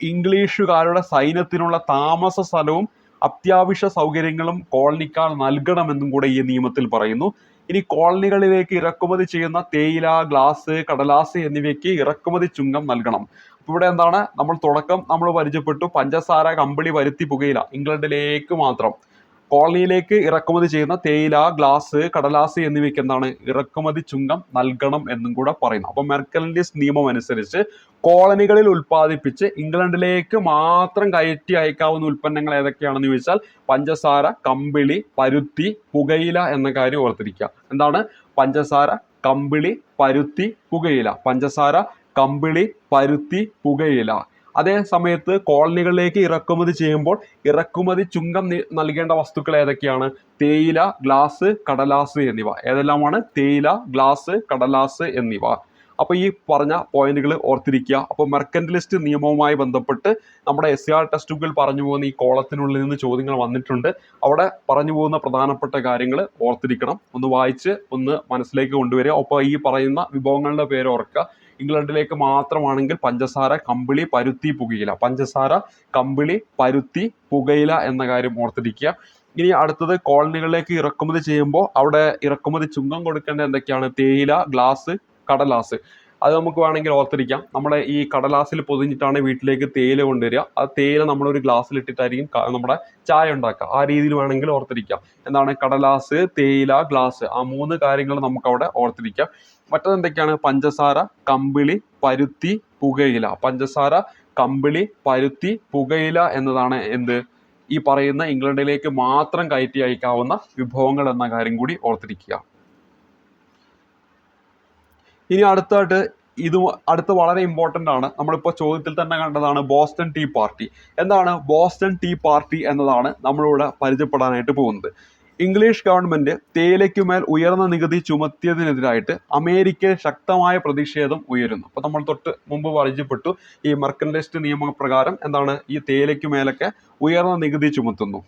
ഇംഗ്ലീഷുകാരുടെ സൈന്യത്തിനുള്ള താമസ സ്ഥലവും അത്യാവശ്യ സൗകര്യങ്ങളും കോളനിക്കാർ നൽകണമെന്നും കൂടെ ഈ നിയമത്തിൽ പറയുന്നു. ഇനി കോളനികളിലേക്ക് ഇറക്കുമതി ചെയ്യുന്ന തേയില, ഗ്ലാസ്, കടലാസ് എന്നിവയ്ക്ക് ഇറക്കുമതി ചുങ്കം നൽകണം. അപ്പൊ ഇവിടെ എന്താണ് നമ്മൾ പരിചയപ്പെട്ടു, പഞ്ചസാര, കമ്പിളി, പരുത്തി, പുകയില ഇംഗ്ലണ്ടിലേക്ക് മാത്രം. കോളനിയിലേക്ക് ഇറക്കുമതി ചെയ്യുന്ന തേയില, ഗ്ലാസ്, കടലാസ് എന്നിവയ്ക്ക് എന്താണ് ഇറക്കുമതി ചുങ്കം നൽകണം എന്നും കൂടെ പറയുന്നു. അപ്പൊ മെർക്കന്റിലിസ്റ്റ് നിയമം അനുസരിച്ച് കോളനികളിൽ ഉൽപ്പാദിപ്പിച്ച് ഇംഗ്ലണ്ടിലേക്ക് മാത്രം കയറ്റി അയക്കാവുന്ന ഉൽപ്പന്നങ്ങൾ ഏതൊക്കെയാണെന്ന് ചോദിച്ചാൽ പഞ്ചസാര, കമ്പിളി, പരുത്തി, പുകയില എന്ന കാര്യം ഓർത്തിരിക്കുക. എന്താണ്? പഞ്ചസാര, കമ്പിളി, പരുത്തി, പുകയില. പഞ്ചസാര, കമ്പിളി, പരുത്തി, പുകയില. അതേ സമയത്ത് കോളനികളിലേക്ക് ഇറക്കുമതി ചെയ്യുമ്പോൾ ഇറക്കുമതി ചുങ്കം നൽകേണ്ട വസ്തുക്കൾ ഏതൊക്കെയാണ്? തേയില, ഗ്ലാസ്, കടലാസ് എന്നിവ. ഏതെല്ലാമാണ്? തേയില, ഗ്ലാസ്, കടലാസ് എന്നിവ. അപ്പൊ ഈ പറഞ്ഞ പോയിന്റുകൾ ഓർത്തിരിക്കുക. അപ്പൊ മെർക്കന്റിലിസ്റ്റ് നിയമവുമായി ബന്ധപ്പെട്ട് നമ്മുടെ SCERT ടെക്സ്റ്റ് ബുക്കിൽ പറഞ്ഞു പോകുന്ന ഈ കോളത്തിനുള്ളിൽ നിന്ന് ചോദ്യങ്ങൾ വന്നിട്ടുണ്ട്. അവിടെ പറഞ്ഞു പോകുന്ന പ്രധാനപ്പെട്ട കാര്യങ്ങൾ ഓർത്തിരിക്കണം. ഒന്ന് വായിച്ച് ഒന്ന് മനസ്സിലേക്ക് കൊണ്ടുവരിക. ഒപ്പം ഈ പറയുന്ന വിഭവങ്ങളുടെ പേര് ഓർക്കുക. ഇംഗ്ലണ്ടിലേക്ക് മാത്രമാണെങ്കിൽ പഞ്ചസാര, കമ്പിളി, പരുത്തി, പുകയില. പഞ്ചസാര, കമ്പിളി, പരുത്തി, പുകയില എന്ന കാര്യം ഓർത്തിരിക്കുക. ഇനി അടുത്തത് കോളനികളിലേക്ക് ഇറക്കുമതി ചെയ്യുമ്പോൾ അവിടെ ഇറക്കുമതി ചുങ്കം കൊടുക്കേണ്ട എന്തൊക്കെയാണ്? തേയില, ഗ്ലാസ്, കടലാസ്. അത് നമുക്ക് വേണമെങ്കിൽ ഓർത്തിരിക്കാം. നമ്മുടെ ഈ കടലാസിൽ പൊതിഞ്ഞിട്ടാണ് വീട്ടിലേക്ക് തേയില കൊണ്ടുവരിക. ആ തേയില നമ്മളൊരു ഗ്ലാസ്സിൽ ഇട്ടിട്ടായിരിക്കും നമ്മുടെ ചായ ഉണ്ടാക്കുക. ആ രീതിയിൽ വേണമെങ്കിൽ ഓർത്തിരിക്കാം. എന്താണ്? കടലാസ്, തേയില, ഗ്ലാസ്. ആ 3 കാര്യങ്ങൾ നമുക്ക് അവിടെ ഓർത്തിരിക്കാം. മറ്റത് എന്തൊക്കെയാണ്? പഞ്ചസാര, കമ്പിളി, പരുത്തി, പുകയില. പഞ്ചസാര, കമ്പിളി, പരുത്തി, പുകയില എന്നതാണ് ഈ പറയുന്ന ഇംഗ്ലണ്ടിലേക്ക് മാത്രം കയറ്റി അയക്കാവുന്ന വിഭവങ്ങൾ എന്ന കാര്യം കൂടി ഓർത്തിരിക്കുക. ഇനി അടുത്ത വളരെ ഇമ്പോർട്ടൻ്റ് ആണ്. നമ്മളിപ്പോൾ ചോദ്യത്തിൽ തന്നെ കണ്ടതാണ് ബോസ്റ്റൺ ടീ പാർട്ടി. എന്താണ് ബോസ്റ്റൺ ടീ പാർട്ടി എന്നതാണ് നമ്മളിവിടെ പരിചയപ്പെടാനായിട്ട് പോകുന്നത്. ഇംഗ്ലീഷ് ഗവൺമെന്റ് തേയിലയ്ക്കുമേൽ ഉയർന്ന നികുതി ചുമത്തിയതിനെതിരായിട്ട് അമേരിക്കയിൽ ശക്തമായ പ്രതിഷേധം ഉയരുന്നു. അപ്പൊ നമ്മൾ തൊട്ട് മുമ്പ് പരിചയപ്പെട്ടു, ഈ മെർക്കന്റിലിസ്റ്റ് നിയമപ്രകാരം എന്താണ് ഈ തേയിലയ്ക്കുമേലൊക്കെ ഉയർന്ന നികുതി ചുമത്തുന്നു.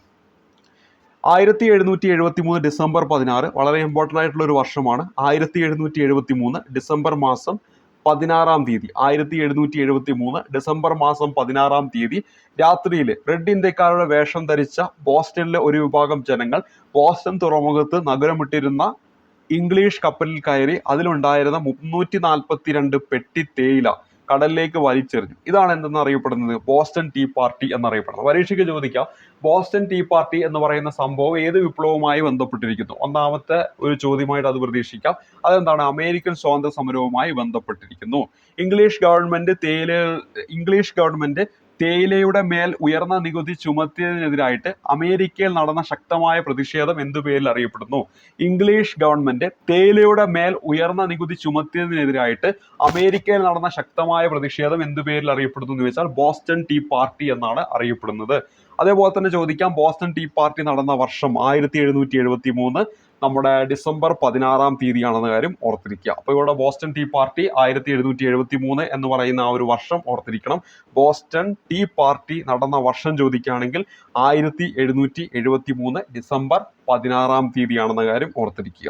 1773 ഡിസംബർ 16 വളരെ ഇമ്പോർട്ടൻ്റ് ആയിട്ടുള്ള ഒരു വർഷമാണ്. 1773 ഡിസംബർ മാസം 16 തീയതി 1773 ഡിസംബർ മാസം 16 രാത്രിയിൽ റെഡ് ഇന്ത്യക്കാരുടെ വേഷം ധരിച്ച ബോസ്റ്റണിലെ ഒരു വിഭാഗം ജനങ്ങൾ ബോസ്റ്റൺ തുറമുഖത്ത് നഗരമിട്ടിരുന്ന ഇംഗ്ലീഷ് കപ്പലിൽ കയറി അതിലുണ്ടായിരുന്ന 342 പെട്ടി തേയില കടലിലേക്ക് വലിച്ചെറിഞ്ഞു. ഇതാണ് എന്തെന്ന് അറിയപ്പെടുന്നത്? ബോസ്റ്റൺ ടീ പാർട്ടി എന്നറിയപ്പെടുന്നത്. പരീക്ഷയ്ക്ക് ചോദിക്കാം, ബോസ്റ്റൺ ടീ പാർട്ടി എന്ന് പറയുന്ന സംഭവം ഏത് വിപ്ലവവുമായി ബന്ധപ്പെട്ടിരിക്കുന്നു? ഒന്നാമത്തെ ഒരു ചോദ്യമായിട്ട് അത് പ്രതീക്ഷിക്കാം. അതെന്താണ്? അമേരിക്കൻ സ്വാതന്ത്ര്യ സമരവുമായി ബന്ധപ്പെട്ടിരിക്കുന്നു. ഇംഗ്ലീഷ് ഗവൺമെന്റ് തേയിലയുടെ മേൽ ഉയർന്ന നികുതി ചുമത്തിയതിനെതിരായിട്ട് അമേരിക്കയിൽ നടന്ന ശക്തമായ പ്രതിഷേധം എന്തു പേരിൽ അറിയപ്പെടുന്നു? ഇംഗ്ലീഷ് ഗവൺമെന്റ് തേയിലയുടെ മേൽ ഉയർന്ന നികുതി ചുമത്തിയതിനെതിരായിട്ട് അമേരിക്കയിൽ നടന്ന ശക്തമായ പ്രതിഷേധം എന്തു പേരിൽ അറിയപ്പെടുന്നു എന്ന് വെച്ചാൽ ബോസ്റ്റൺ ടീ പാർട്ടി എന്നാണ് അറിയപ്പെടുന്നത്. അതേപോലെ തന്നെ ചോദിക്കാം, ബോസ്റ്റൺ ടീ പാർട്ടി നടന്ന വർഷം 1773 നമ്മുടെ ഡിസംബർ 16 തീയതിയാണെന്ന കാര്യം ഓർത്തിരിക്കുക. അപ്പോൾ ഇവിടെ ബോസ്റ്റൺ ടീ പാർട്ടി 1773 എന്ന് പറയുന്ന ആ ഒരു വർഷം ഓർത്തിരിക്കണം. ബോസ്റ്റൺ ടീ പാർട്ടി നടന്ന വർഷം ചോദിക്കുകയാണെങ്കിൽ 1773 ഡിസംബർ 16 തീയതിയാണെന്ന കാര്യം ഓർത്തിരിക്കുക.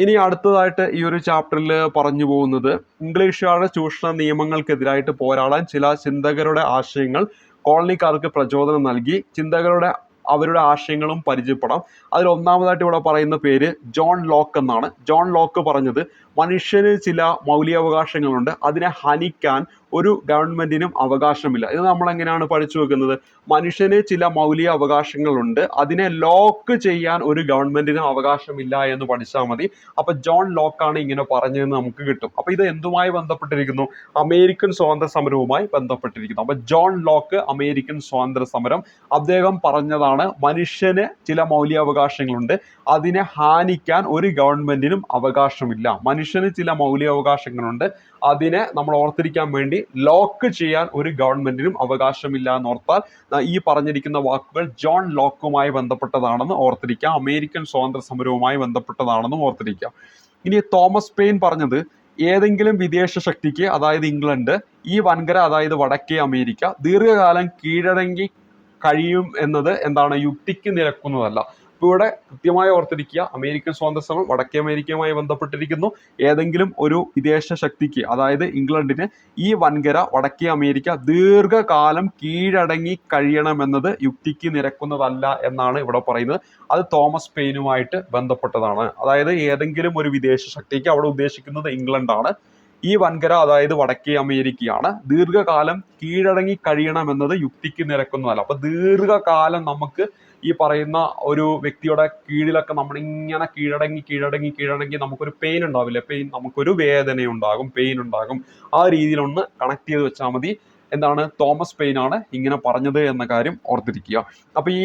ഇനി അടുത്തതായിട്ട് ഈ ഒരു ചാപ്റ്ററിൽ പറഞ്ഞു പോകുന്നത് ഇംഗ്ലീഷുകാരുടെ ചൂഷണ നിയമങ്ങൾക്കെതിരായിട്ട് പോരാടാൻ ചില ചിന്തകരുടെ ആശയങ്ങൾ കോളനിക്കാർക്ക് പ്രചോദനം നൽകി. അവരുടെ ആശയങ്ങളും പരിചയപ്പെടാം. അതിൽ ഒന്നാമതായിട്ട് ഇവിടെ പറയുന്ന പേര് ജോൺ ലോക്ക് എന്നാണ്. ജോൺ ലോക്ക് പറഞ്ഞത് മനുഷ്യന് ചില മൗലികാവകാശങ്ങളുണ്ട്, അതിനെ ഹനിക്കാൻ ഒരു ഗവൺമെന്റിനും അവകാശമില്ല. ഇത് നമ്മൾ എങ്ങനെയാണ് പഠിച്ചു വെക്കുന്നത്? മനുഷ്യന് ചില മൗലിക അവകാശങ്ങളുണ്ട്, അതിനെ ലോക്ക് ചെയ്യാൻ ഒരു ഗവൺമെന്റിനും അവകാശമില്ല എന്ന് പഠിച്ചാൽ മതി. അപ്പൊ ജോൺ ലോക്കാണ് ഇങ്ങനെ പറഞ്ഞതെന്ന് നമുക്ക് കിട്ടും. അപ്പൊ ഇത് എന്തുമായി ബന്ധപ്പെട്ടിരിക്കുന്നു? അമേരിക്കൻ സ്വാതന്ത്ര്യ സമരവുമായി ബന്ധപ്പെട്ടിരിക്കുന്നു. അപ്പൊ ജോൺ ലോക്ക് അമേരിക്കൻ സ്വാതന്ത്ര്യ സമരം അദ്ദേഹം പറഞ്ഞതാണ് മനുഷ്യന് ചില മൗലികാവകാശങ്ങളുണ്ട്, അതിനെ ഹാനിക്കാൻ ഒരു ഗവൺമെന്റിനും അവകാശമില്ല. മനുഷ്യന് ചില മൗലികാവകാശങ്ങളുണ്ട്, അതിനെ നമ്മൾ ഓർത്തിരിക്കാൻ വേണ്ടി ലോക്ക് ചെയ്യാൻ ഒരു ഗവൺമെന്റിനും അവകാശമില്ല എന്നോർത്താൽ ഈ പറഞ്ഞിരിക്കുന്ന വാക്കുകൾ ജോൺ ലോക്കുമായി ബന്ധപ്പെട്ടതാണെന്ന് ഓർത്തിരിക്കാം. അമേരിക്കൻ സ്വാതന്ത്ര്യ സമരവുമായി ബന്ധപ്പെട്ടതാണെന്ന് ഓർത്തിരിക്കാം. ഇനി തോമസ് പെയിൻ പറഞ്ഞത് ഏതെങ്കിലും വിദേശ ശക്തിക്ക്, അതായത് ഇംഗ്ലണ്ട്, ഈ വൻകര അതായത് വടക്കേ അമേരിക്ക ദീർഘകാലം കീഴടങ്ങി കഴിയും എന്നത് എന്താണ്? യുക്തിക്ക് നിരക്കുന്നതല്ല. ഇപ്പോൾ ഇവിടെ കൃത്യമായി ഓർത്തിരിക്കുക, അമേരിക്കൻ സ്വാതന്ത്ര്യ സമരം വടക്കേ അമേരിക്കയുമായി ബന്ധപ്പെട്ടിരിക്കുന്നു. ഏതെങ്കിലും ഒരു വിദേശ ശക്തിക്ക്, അതായത് ഇംഗ്ലണ്ടിന്, ഈ വൻകര വടക്കേ അമേരിക്ക ദീർഘകാലം കീഴടങ്ങി കഴിയണമെന്നത് യുക്തിക്ക് നിരക്കുന്നതല്ല എന്നാണ് ഇവിടെ പറയുന്നത്. അത് തോമസ് പെയിനുമായിട്ട് ബന്ധപ്പെട്ടതാണ്. അതായത് ഏതെങ്കിലും ഒരു വിദേശ ശക്തിക്ക്, അവിടെ ഉദ്ദേശിക്കുന്നത് ഇംഗ്ലണ്ടാണ്, ഈ വൻകര അതായത് വടക്കേ അമേരിക്കയാണ്, ദീർഘകാലം കീഴടങ്ങി കഴിയണമെന്നത് യുക്തിക്ക് നിരക്കുന്നതല്ല. അപ്പൊ ദീർഘകാലം നമുക്ക് ഈ പറയുന്ന ഒരു വ്യക്തിയുടെ കീഴിലൊക്കെ നമ്മളിങ്ങനെ കീഴടങ്ങി നമുക്കൊരു പെയിൻ ഉണ്ടാവില്ലേ? നമുക്കൊരു വേദന ഉണ്ടാകും, പെയിൻ ഉണ്ടാകും. ആ രീതിയിലൊന്ന് കണക്ട് ചെയ്ത് വെച്ചാൽ മതി. എന്താണ്? തോമസ് പെയിൻ ആണ് ഇങ്ങനെ പറഞ്ഞത് എന്ന കാര്യം ഓർത്തിരിക്കുക. അപ്പൊ ഈ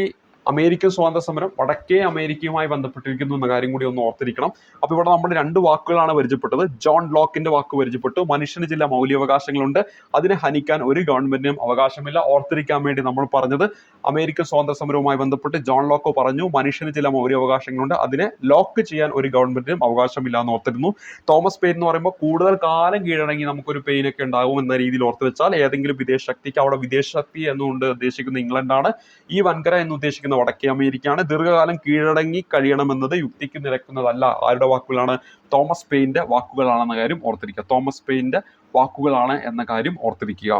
അമേരിക്കൻ സ്വാതന്ത്ര്യ സമരം വടക്കേ അമേരിക്കയുമായി ബന്ധപ്പെട്ടിരിക്കുന്നു എന്ന കാര്യം കൂടി ഒന്ന് ഓർത്തിരിക്കണം. അപ്പോൾ ഇവിടെ നമ്മൾ രണ്ട് വാക്കുകളാണ് പരിചയപ്പെട്ടത്. ജോൺ ലോക്കിന്റെ വാക്ക് പരിചയപ്പെട്ടു. മനുഷ്യന് ചില മൗലികാവകാശങ്ങളുണ്ട്, അതിനെ ഹനിക്കാൻ ഒരു ഗവൺമെന്റിനും അവകാശമില്ല. ഓർത്തിരിക്കാൻ വേണ്ടി നമ്മൾ പറഞ്ഞത് അമേരിക്കൻ സ്വാതന്ത്ര്യ സമരവുമായി ബന്ധപ്പെട്ട് ജോൺ ലോക്ക് പറഞ്ഞു മനുഷ്യന് ചില മൗലികാവകാശങ്ങളുണ്ട്, അതിനെ ലോക്ക് ചെയ്യാൻ ഒരു ഗവൺമെന്റിനും അവകാശമില്ല എന്ന് ഓർത്തിരുന്നു. തോമസ് പെയിൻ എന്ന് പറയുമ്പോൾ കൂടുതൽ കാലം കീഴടങ്ങി നമുക്കൊരു പെയിൻ ഒക്കെ ഉണ്ടാകും എന്ന രീതിയിൽ ഓർത്ത് വെച്ചാൽ ഏതെങ്കിലും വിദേശ ശക്തിക്ക്, അവിടെ വിദേശ ശക്തി എന്നുകൊണ്ട് ഉദ്ദേശിക്കുന്ന ഇംഗ്ലണ്ടാണ്, ഈ വൻകര എന്ന് ഉദ്ദേശിക്കുന്ന വടക്കേ അമേരിക്കയാണ്, ദീർഘകാലം കീഴടങ്ങി കഴിയണമെന്നത് യുക്തിക്ക് നിരക്കുന്നതല്ല. ആരുടെ വാക്കുകളാണ്? തോമസ് പെയിന്റെ വാക്കുകളാണെന്ന കാര്യം ഓർത്തിരിക്കുക. തോമസ് പെയിന്റെ വാക്കുകളാണ് എന്ന കാര്യം ഓർത്തിരിക്കുക.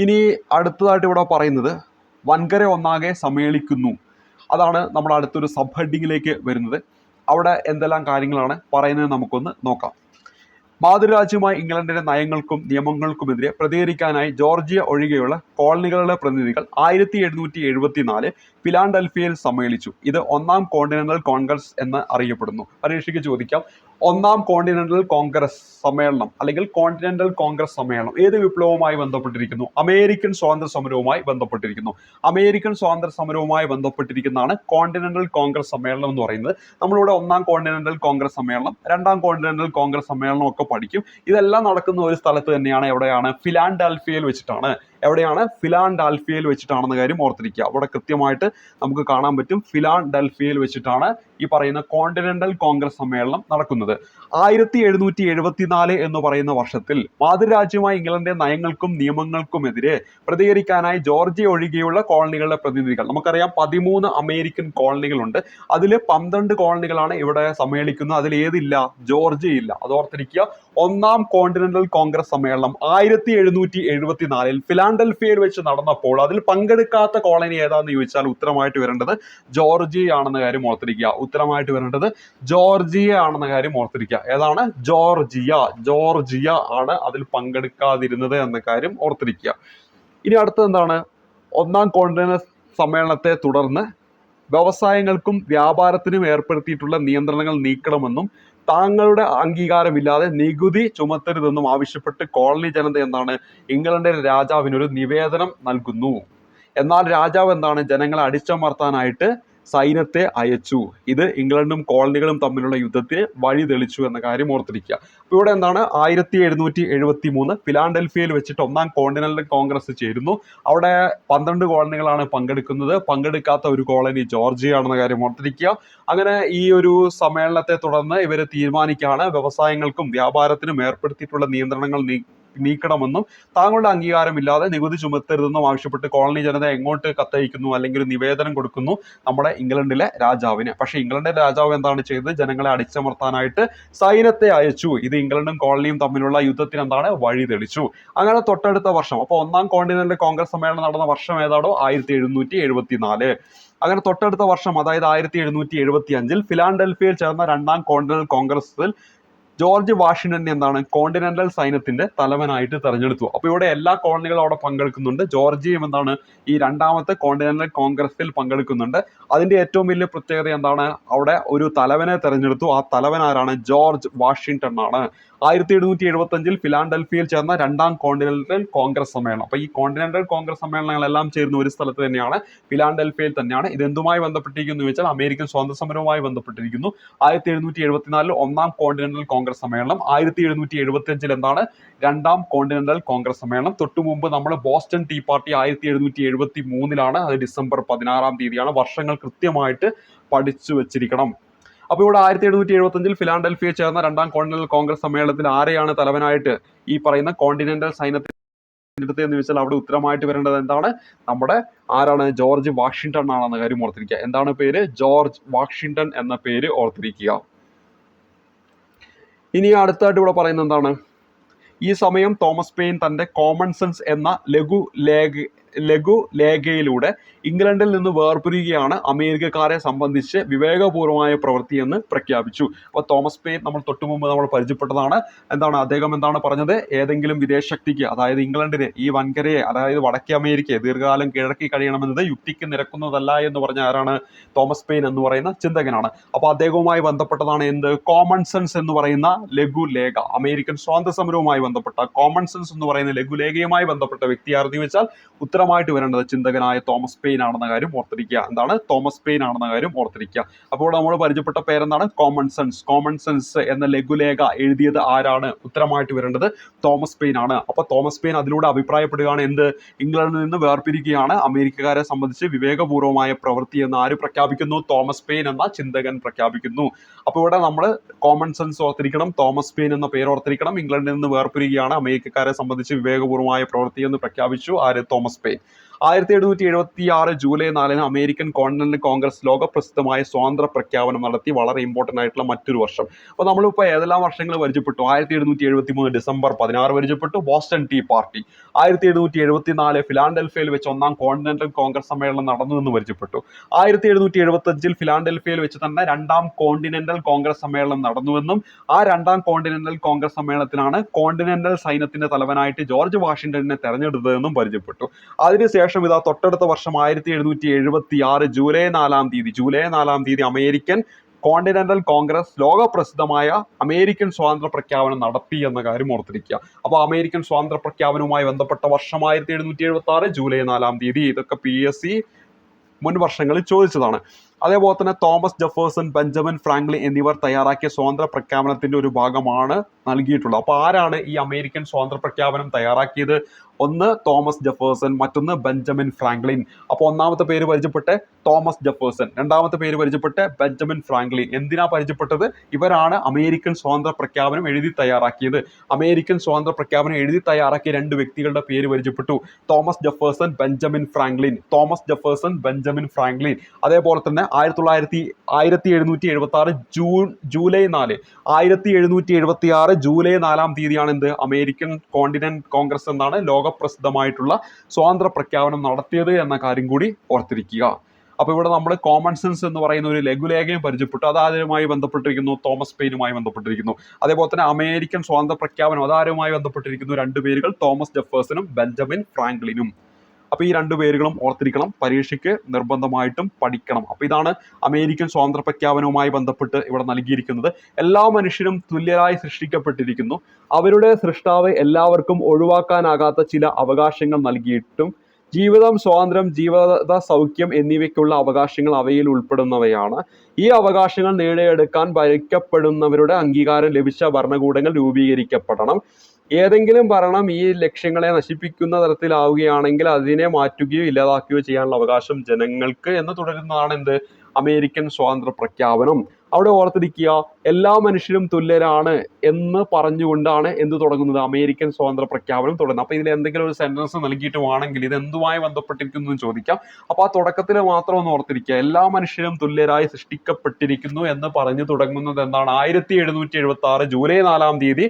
ഇനി അടുത്തതായിട്ട് ഇവിടെ പറയുന്നത് വൻകര ഒന്നാകെ സമ്മേളിക്കുന്നു. അതാണ് നമ്മുടെ അടുത്തൊരു സബ് ഹെഡിങ്ങിലേക്ക് വരുന്നത്. അവിടെ എന്തെല്ലാം കാര്യങ്ങളാണ് പറയുന്നത് നമുക്കൊന്ന് നോക്കാം. മാതൃരാജ്യമായ ഇംഗ്ലണ്ടിന്റെ നയങ്ങൾക്കും നിയമങ്ങൾക്കുമെതിരെ പ്രതികരിക്കാനായി ജോർജിയ ഒഴികെയുള്ള കോളനികളുടെ പ്രതിനിധികൾ 1774 ഫിലാഡൽഫിയയിൽ സമ്മേളിച്ചു. ഇത് ഒന്നാം കോണ്ടിനെന്റൽ കോൺഗ്രസ് എന്ന് അറിയപ്പെടുന്നു. പരീക്ഷയ്ക്ക് ചോദിക്കാം, ഒന്നാം കോണ്ടിനെന്റൽ കോൺഗ്രസ് സമ്മേളനം അല്ലെങ്കിൽ കോണ്ടിനെന്റൽ കോൺഗ്രസ് സമ്മേളനം ഏത് വിപ്ലവവുമായി ബന്ധപ്പെട്ടിരിക്കുന്നു? അമേരിക്കൻ സ്വാതന്ത്ര്യ സമരവുമായി ബന്ധപ്പെട്ടിരിക്കുന്നു. അമേരിക്കൻ സ്വാതന്ത്ര്യ സമരവുമായി ബന്ധപ്പെട്ടിരിക്കുന്നതാണ് കോണ്ടിനെന്റൽ കോൺഗ്രസ് സമ്മേളനം എന്ന് പറയുന്നത്. നമ്മളിവിടെ ഒന്നാം കോണ്ടിനെന്റൽ കോൺഗ്രസ് സമ്മേളനം, രണ്ടാം കോണ്ടിനെന്റൽ കോൺഗ്രസ് സമ്മേളനം ഒക്കെ പഠിക്കും. ഇതെല്ലാം നടക്കുന്ന ഒരു സ്ഥലത്ത് തന്നെയാണ്. എവിടെയാണ്? ഫിലാഡൽഫിയയിൽ വെച്ചിട്ടാണ്. എവിടെയാണ്? ഫിലാഡൽഫിയയിൽ വെച്ചിട്ടാണെന്ന കാര്യം ഓർത്തിരിക്കുക. അവിടെ കൃത്യമായിട്ട് നമുക്ക് കാണാൻ പറ്റും. ഫിലാഡൽഫിയയിൽ വെച്ചിട്ടാണ് ഈ പറയുന്ന കോണ്ടിനെന്റൽ കോൺഗ്രസ് സമ്മേളനം നടക്കുന്നത്. 1774 എന്ന് പറയുന്ന വർഷത്തിൽ മാതൃരാജ്യമായ ഇംഗ്ലണ്ടിന്റെ നയങ്ങൾക്കും നിയമങ്ങൾക്കുമെതിരെ പ്രതികരിക്കാനായി ജോർജിയ ഒഴികെയുള്ള കോളനികളുടെ പ്രതിനിധികൾ, നമുക്കറിയാം 13 അമേരിക്കൻ കോളനികളുണ്ട്, അതിൽ 12 കോളനികളാണ് ഇവിടെ സമ്മേളിക്കുന്നത്. അതിൽ ഏതില്ല? ജോർജിയ ഇല്ല. അത് ഓർത്തിരിക്കുക. ഒന്നാം കോണ്ടിനെന്റൽ കോൺഗ്രസ് സമ്മേളനം 1774 ഫിലാഡൽഫിയയിൽ വെച്ച് നടന്നപ്പോൾ അതിൽ പങ്കെടുക്കാത്ത കോളനി ഏതാന്ന് ചോദിച്ചാൽ ഉത്തരമായിട്ട് വരേണ്ടത് ജോർജിയ ആണെന്ന കാര്യം ഓർത്തിരിക്കുക. ഉത്തരമായിട്ട് വരേണ്ടത് ജോർജിയ ആണെന്ന കാര്യം ഓർത്തിരിക്കുക. ഏതാണ്? ജോർജിയ ആണ് അതിൽ പങ്കെടുക്കാതിരുന്നത് എന്ന കാര്യം ഓർത്തിരിക്കുക. ഇനി അടുത്തത് എന്താണ്? ഒന്നാം കോണ്ടിനെന്റൽ സമ്മേളനത്തെ തുടർന്ന് വ്യവസായങ്ങൾക്കും വ്യാപാരത്തിനും ഏർപ്പെടുത്തിയിട്ടുള്ള നിയന്ത്രണങ്ങൾ നീക്കണമെന്നും താങ്കളുടെ അംഗീകാരമില്ലാതെ നികുതി ചുമത്തരുതെന്നും ആവശ്യപ്പെട്ട് കോളനി ജനത എന്താണ്? ഇംഗ്ലണ്ടിലെ രാജാവിനൊരു നിവേദനം നൽകുന്നു. എന്നാൽ രാജാവ് എന്താണ്? ജനങ്ങളെ അടിച്ചമർത്താനായിട്ട് സൈന്യത്തെ അയച്ചു. ഇത് ഇംഗ്ലണ്ടും കോളനികളും തമ്മിലുള്ള യുദ്ധത്തിന് വഴി തെളിച്ചു എന്ന കാര്യം ഓർത്തിരിക്കുക. അപ്പോൾ ഇവിടെ എന്താണ്? 1773 ഫിലാഡൽഫിയയിൽ വെച്ചിട്ട് ഒന്നാം കോണ്ടിനെന്റൽ കോൺഗ്രസ് ചേരുന്നു. അവിടെ 12 കോളനികളാണ് പങ്കെടുക്കുന്നത്. പങ്കെടുക്കാത്ത ഒരു കോളനി ജോർജിയ ആണെന്ന കാര്യം ഓർത്തിരിക്കുക. അങ്ങനെ ഈ ഒരു സമ്മേളനത്തെ തുടർന്ന് ഇവർ തീരുമാനിക്കുകയാണ് വ്യവസായങ്ങൾക്കും വ്യാപാരത്തിനും ഏർപ്പെടുത്തിയിട്ടുള്ള നിയന്ത്രണങ്ങൾ നീക്കണമെന്നും താങ്കളുടെ അംഗീകാരമില്ലാതെ നികുതി ചുമത്തരുതെന്നും ആവശ്യപ്പെട്ട് കോളനി ജനത എങ്ങോട്ട് കത്തയക്കുന്നു, അല്ലെങ്കിൽ ഒരു നിവേദനം കൊടുക്കുന്നു? നമ്മുടെ ഇംഗ്ലണ്ടിലെ രാജാവിന്. പക്ഷേ ഇംഗ്ലണ്ടിലെ രാജാവ് എന്താണ് ചെയ്തത്? ജനങ്ങളെ അടിച്ചമർത്താനായിട്ട് സൈന്യത്തെ അയച്ചു. ഇത് ഇംഗ്ലണ്ടും കോളനിയും തമ്മിലുള്ള യുദ്ധത്തിന് എന്താണ്? വഴി തെളിച്ചു. അങ്ങനെ തൊട്ടടുത്ത വർഷം, അപ്പോൾ ഒന്നാം കോണ്ടിനെന്റൽ കോൺഗ്രസ് സമ്മേളനം നടന്ന വർഷം ഏതാണോ? 1774. അങ്ങനെ തൊട്ടടുത്ത വർഷം, അതായത് 1775 ഫിലാഡൽഫിയയിൽ ചേർന്ന രണ്ടാം കോണ്ടിനെന്റൽ കോൺഗ്രസിൽ ജോർജ് വാഷിംഗ്ടൺ എന്താണ്? കോണ്ടിനെന്റൽ സൈന്യത്തിന്റെ തലവനായിട്ട് തെരഞ്ഞെടുത്തു. അപ്പോൾ ഇവിടെ എല്ലാ കോളനികളും അവിടെ പങ്കെടുക്കുന്നുണ്ട്. ജോർജിയയും എന്താണ്? ഈ രണ്ടാമത്തെ കോണ്ടിനെന്റൽ കോൺഗ്രസിൽ പങ്കെടുക്കുന്നുണ്ട്. അതിന്റെ ഏറ്റവും വലിയ പ്രത്യേകത എന്താണ്? അവിടെ ഒരു തലവനെ തെരഞ്ഞെടുത്തു. ആ തലവൻ ആരാണ്? ജോർജ് വാഷിംഗ്ടൺ ആണ്. 1775 ഫിലാഡൽഫിയയിൽ ചേർന്ന രണ്ടാം കോണ്ടിനെന്റൽ കോൺഗ്രസ് സമ്മേളനം. അപ്പോൾ ഈ കോണ്ടിനെന്റൽ കോൺഗ്രസ് സമ്മേളനങ്ങളെല്ലാം ചേരുന്ന ഒരു സ്ഥലത്ത് തന്നെയാണ്, ഫിലാഡൽഫിയയിൽ തന്നെയാണ്. ഇത് എന്തുമായി ബന്ധപ്പെട്ടിരിക്കുന്നു എന്ന് വെച്ചാൽ അമേരിക്കൻ സ്വാതന്ത്ര്യ സമരവുമായി ബന്ധപ്പെട്ടിരിക്കുന്നു. 1774 ഒന്നാം കോണ്ടിനെന്റൽ കോൺഗ്രസ് സമ്മേളനം, 1775 എന്താണ്? രണ്ടാം കോണ്ടിനെന്റൽ കോൺഗ്രസ് സമ്മേളനം. തൊട്ടു മുമ്പ് നമ്മൾ ബോസ്റ്റൺ ടീ പാർട്ടി 1773 അത് ഡിസംബർ 16 തീയതിയാണ്. വർഷങ്ങൾ കൃത്യമായിട്ട് പഠിച്ചു വെച്ചിരിക്കണം. അപ്പോൾ ഇവിടെ 1775 ഫിലാഡൽഫിയയിൽ ചേർന്ന രണ്ടാം കോണ്ടിനെന്റൽ കോൺഗ്രസ് സമ്മേളനത്തിൽ ആരെയാണ് തലവനായിട്ട് ഈ പറയുന്ന കോണ്ടിനെന്റൽ സൈന്യത്തിൽ എന്ന് ചോദിച്ചാൽ അവിടെ ഉത്തരമായിട്ട് വരേണ്ടത് എന്താണ്? നമ്മുടെ ആരാണ്? ജോർജ് വാഷിംഗ്ടൺ ആണെന്ന കാര്യം ഓർത്തിരിക്കുക. എന്താണ് പേര്? ജോർജ് വാഷിംഗ്ടൺ എന്ന പേര് ഓർത്തിരിക്കുക. ഇനി അടുത്തായിട്ട് ഇവിടെ പറയുന്നത് എന്താണ്? ഈ സമയം തോമസ് പെയിൻ തന്റെ കോമൺ സെൻസ് എന്ന ലഘുലേഖയിലൂടെ ഇംഗ്ലണ്ടിൽ നിന്ന് വേർപിരിയുകയാണ് അമേരിക്കക്കാരെ സംബന്ധിച്ച് വിവേകപൂർവമായ പ്രവൃത്തി എന്ന് പ്രഖ്യാപിച്ചു. അപ്പോൾ തോമസ് പെയിൻ നമ്മൾ തൊട്ടു മുമ്പ് നമ്മൾ പരിചയപ്പെട്ടതാണ്. എന്താണ് അദ്ദേഹം എന്താണ് പറഞ്ഞത്? ഏതെങ്കിലും വിദേശ ശക്തിക്ക്, അതായത് ഇംഗ്ലണ്ടിന്, ഈ വൻകരയെ, അതായത് വടക്കേ അമേരിക്കയെ ദീർഘകാലം കീഴടക്കി കഴിയണമെന്നത് യുക്തിക്ക് നിരക്കുന്നതല്ല എന്ന് പറഞ്ഞ ആരാണ്? തോമസ് പെയിൻ എന്ന് പറയുന്ന ചിന്തകനാണ്. അപ്പോൾ അദ്ദേഹവുമായി ബന്ധപ്പെട്ടതാണ് എന്ത്? കോമൺ സെൻസ് എന്ന് പറയുന്ന ലഘുലേഖ. അമേരിക്കൻ സ്വാതന്ത്ര്യ സമരവുമായി ബന്ധപ്പെട്ട കോമൺ സെൻസ് എന്ന് പറയുന്ന ലഘുലേഖയുമായി ബന്ധപ്പെട്ട വ്യക്തി ആരെന്ന് വെച്ചാൽ ഉത്തരമായിട്ട് വരേണ്ടത് ചിന്തകനായ തോമസ് പെയിൻ ആണെന്ന കാര്യം ഓർത്തിരിക്കുക. എന്താണ്? തോമസ് പെയിൻ ആണെന്ന കാര്യം ഓർത്തിരിക്കുക. അപ്പോൾ നമ്മൾ പരിചയപ്പെട്ട പേരെന്താണ്? Common sense. കോമൺ സെൻസ് എന്ന ലഘുലേഖ എഴുതിയത് ആരാണ്? ഉത്തരമായിട്ട് വരേണ്ടത് തോമസ് പെയിൻ ആണ്. അപ്പോൾ തോമസ് പെയിൻ അതിലൂടെ അഭിപ്രായപ്പെടുകയാണ് എന്ത്? ഇംഗ്ലണ്ടിൽ നിന്ന് വേർപിരിക്കുകയാണ് അമേരിക്കക്കാരെ സംബന്ധിച്ച് വിവേകപൂർവമായ പ്രവൃത്തി എന്ന് ആര് പ്രഖ്യാപിക്കുന്നു? തോമസ് പെയിൻ എന്ന ചിന്തകൻ പ്രഖ്യാപിക്കുന്നു. അപ്പോൾ ഇവിടെ നമ്മൾ കോമൺ സെൻസ് ഓർത്തിരിക്കണം, തോമസ് പെയിൻ എന്ന പേര് ഓർത്തിരിക്കണം. ഇംഗ്ലണ്ടിൽ നിന്ന് വേർപിരിക്കുകയാണ് അമേരിക്കക്കാരെ സംബന്ധിച്ച് വിവേകപൂർവമായ പ്രവൃത്തി എന്ന് പ്രഖ്യാപിച്ചു ആര്? Thomas Paine. 1776 July 4 American continental congress ലോകപ്രസിദ്ധമായ സ്വാതന്ത്ര്യ പ്രഖ്യാപനം നടത്തി. വളരെ ഇമ്പോർട്ടൻ്റ് ആയിട്ടുള്ള മറ്റൊരു വർഷം. അപ്പോൾ നമ്മളിപ്പോൾ ഏതെല്ലാം വർഷങ്ങൾ പരിചയപ്പെട്ടു? 1773 ഡിസംബർ 16 പരിചയപ്പെട്ടു, ബോസ്റ്റൺ ടീ പാർട്ടി. 1774 ഫിലാഡൽഫിയയിൽ വെച്ച് ഒന്നാം കോണ്ടിനെന്റൽ കോൺഗ്രസ് സമ്മേളനം നടന്നു എന്ന് പരിചയപ്പെട്ടു. 1775 ഫിലാഡൽഫിയയിൽ വെച്ച് തന്നെ രണ്ടാം കോണ്ടിനെന്റൽ കോൺഗ്രസ് സമ്മേളനം നടന്നുവെന്നും ആ രണ്ടാം കോണ്ടിനെന്റൽ കോൺഗ്രസ് സമ്മേളനത്തിലാണ് കോണ്ടിനെന്റൽ സൈന്യത്തിന്റെ തലവനായിട്ട് ജോർജ് വാഷിംഗ്ടണിനെ തെരഞ്ഞെടുത്തതെന്നും പരിചയപ്പെട്ടു. അതിനുശേഷം ഇതാ തൊട്ടടുത്ത വർഷം 1776 ജൂലൈ 4 തീയതി അമേരിക്കൻ കോണ്ടിനെന്റൽ കോൺഗ്രസ് ലോകപ്രസിദ്ധമായ അമേരിക്കൻ സ്വാതന്ത്ര്യ പ്രഖ്യാപനം നടത്തി എന്ന കാര്യം ഓർത്തിരിക്കുക. അപ്പോൾ അമേരിക്കൻ സ്വാതന്ത്ര്യ പ്രഖ്യാപനവുമായി ബന്ധപ്പെട്ട വർഷം 1776 ജൂലൈ 4 തീയതി. ഇതൊക്കെ PSC മുൻ വർഷങ്ങളിൽ ചോദിച്ചതാണ്. അതേപോലെ തന്നെ തോമസ് ജെഫേഴ്സൺ, ബെഞ്ചമിൻ ഫ്രാങ്ക്ലിൻ എന്നിവർ തയ്യാറാക്കിയ സ്വാതന്ത്ര്യ പ്രഖ്യാപനത്തിന്റെ ഒരു ഭാഗമാണ് നൽകിയിട്ടുള്ളത്. അപ്പോൾ ആരാണ് ഈ അമേരിക്കൻ സ്വാതന്ത്ര്യ പ്രഖ്യാപനം തയ്യാറാക്കിയത്? ഒന്ന് തോമസ് ജെഫേഴ്സൺ, മറ്റൊന്ന് ബെഞ്ചമിൻ ഫ്രാങ്ക്ലിൻ. അപ്പോൾ ഒന്നാമത്തെ പേര് പരിചയപ്പെട്ട് തോമസ് ജെഫേഴ്സൺ, രണ്ടാമത്തെ പേര് പരിചയപ്പെട്ട് ബെഞ്ചമിൻ ഫ്രാങ്ക്ലിൻ. എന്തിനാ പരിചയപ്പെട്ടത്? ഇവരാണ് അമേരിക്കൻ സ്വാതന്ത്ര്യ പ്രഖ്യാപനം എഴുതി തയ്യാറാക്കിയത്. അമേരിക്കൻ സ്വാതന്ത്ര്യ പ്രഖ്യാപനം എഴുതി തയ്യാറാക്കിയ രണ്ട് വ്യക്തികളുടെ പേര് പരിചയപ്പെട്ടു: Thomas Jefferson, Benjamin Franklin. Thomas Jefferson, Benjamin Franklin. അതേപോലെ തന്നെ 1776 ജൂലൈ 4, 1776 ജൂലൈ 4-ാം തീയതിയാണ് എന്ത്? അമേരിക്കൻ കോണ്ടിനെന്റ് കോൺഗ്രസ് എന്നാണ് ലോകപ്രസിദ്ധമായിട്ടുള്ള സ്വാതന്ത്ര്യ പ്രഖ്യാപനം നടത്തിയത് എന്ന കാര്യം കൂടി ഓർത്തിരിക്കുക. അപ്പോൾ ഇവിടെ നമ്മൾ കോമൺ സെൻസ് എന്ന് പറയുന്ന ഒരു ലഘുലേഖയും പരിചയപ്പെട്ടു. അതാരുമായി ബന്ധപ്പെട്ടിരിക്കുന്നു? തോമസ് പെയിനുമായി ബന്ധപ്പെട്ടിരിക്കുന്നു. അതേപോലെ തന്നെ അമേരിക്കൻ സ്വാതന്ത്ര്യ പ്രഖ്യാപനം അതാരുമായി ബന്ധപ്പെട്ടിരിക്കുന്നു? രണ്ട് പേരുകൾ, തോമസ് ജെഫേഴ്സണും ബെഞ്ചമിൻ ഫ്രാങ്ക്ലിനും. അപ്പോൾ ഈ രണ്ട് പേരുകളും ഓർത്തിരിക്കണം, പരീക്ഷയ്ക്ക് നിർബന്ധമായിട്ടും പഠിക്കണം. അപ്പോൾ ഇതാണ് അമേരിക്കൻ സ്വാതന്ത്ര്യ പ്രഖ്യാപനവുമായി ബന്ധപ്പെട്ട് ഇവിടെ നൽകിയിരിക്കുന്നത്. എല്ലാ മനുഷ്യരും തുല്യരായി സൃഷ്ടിക്കപ്പെട്ടിരിക്കുന്നു. അവരുടെ സൃഷ്ടാവ് എല്ലാവർക്കും ഒഴിവാക്കാനാകാത്ത ചില അവകാശങ്ങൾ നൽകിയിട്ടും ജീവിതം, സ്വാതന്ത്ര്യം, ജീവിത സൗഖ്യം എന്നിവയ്ക്കുള്ള അവകാശങ്ങൾ അവയിൽ ഉൾപ്പെടുന്നവയാണ്. ഈ അവകാശങ്ങൾ നേടിയെടുക്കാൻ ഭരിക്കപ്പെടുന്നവരുടെ അംഗീകാരം ലഭിച്ച ഭരണകൂടങ്ങൾ രൂപീകരിക്കപ്പെടണം. ഏതെങ്കിലും ഭരണം ഈ ലക്ഷ്യങ്ങളെ നശിപ്പിക്കുന്ന തരത്തിലാവുകയാണെങ്കിൽ അതിനെ മാറ്റുകയോ ഇല്ലാതാക്കുകയോ ചെയ്യാനുള്ള അവകാശം ജനങ്ങൾക്ക് എന്ന് തുടരുന്നതാണ് എന്ത്? അമേരിക്കൻ സ്വാതന്ത്ര്യ പ്രഖ്യാപനം. അവിടെ ഓർത്തിരിക്കുക, എല്ലാ മനുഷ്യരും തുല്യരാണ് എന്ന് പറഞ്ഞുകൊണ്ടാണ് എന്ത് തുടങ്ങുന്നത്? അമേരിക്കൻ സ്വാതന്ത്ര്യ പ്രഖ്യാപനം തുടങ്ങുന്നത്. അപ്പോൾ ഇതിൽ എന്തെങ്കിലും ഒരു സെന്റൻസ് നൽകിയിട്ട് വേണമെങ്കിൽ ഇത് എന്തുമായി ബന്ധപ്പെട്ടിരിക്കുന്നു എന്ന് ചോദിക്കാം. അപ്പോൾ ആ തുടക്കത്തിൽ മാത്രം ഒന്ന് ഓർത്തിരിക്കുക, എല്ലാ മനുഷ്യരും തുല്യരായി സൃഷ്ടിക്കപ്പെട്ടിരിക്കുന്നു എന്ന് പറഞ്ഞു തുടങ്ങുന്നത് എന്താണ്? 1776 ജൂലൈ 4-ാം തീയതി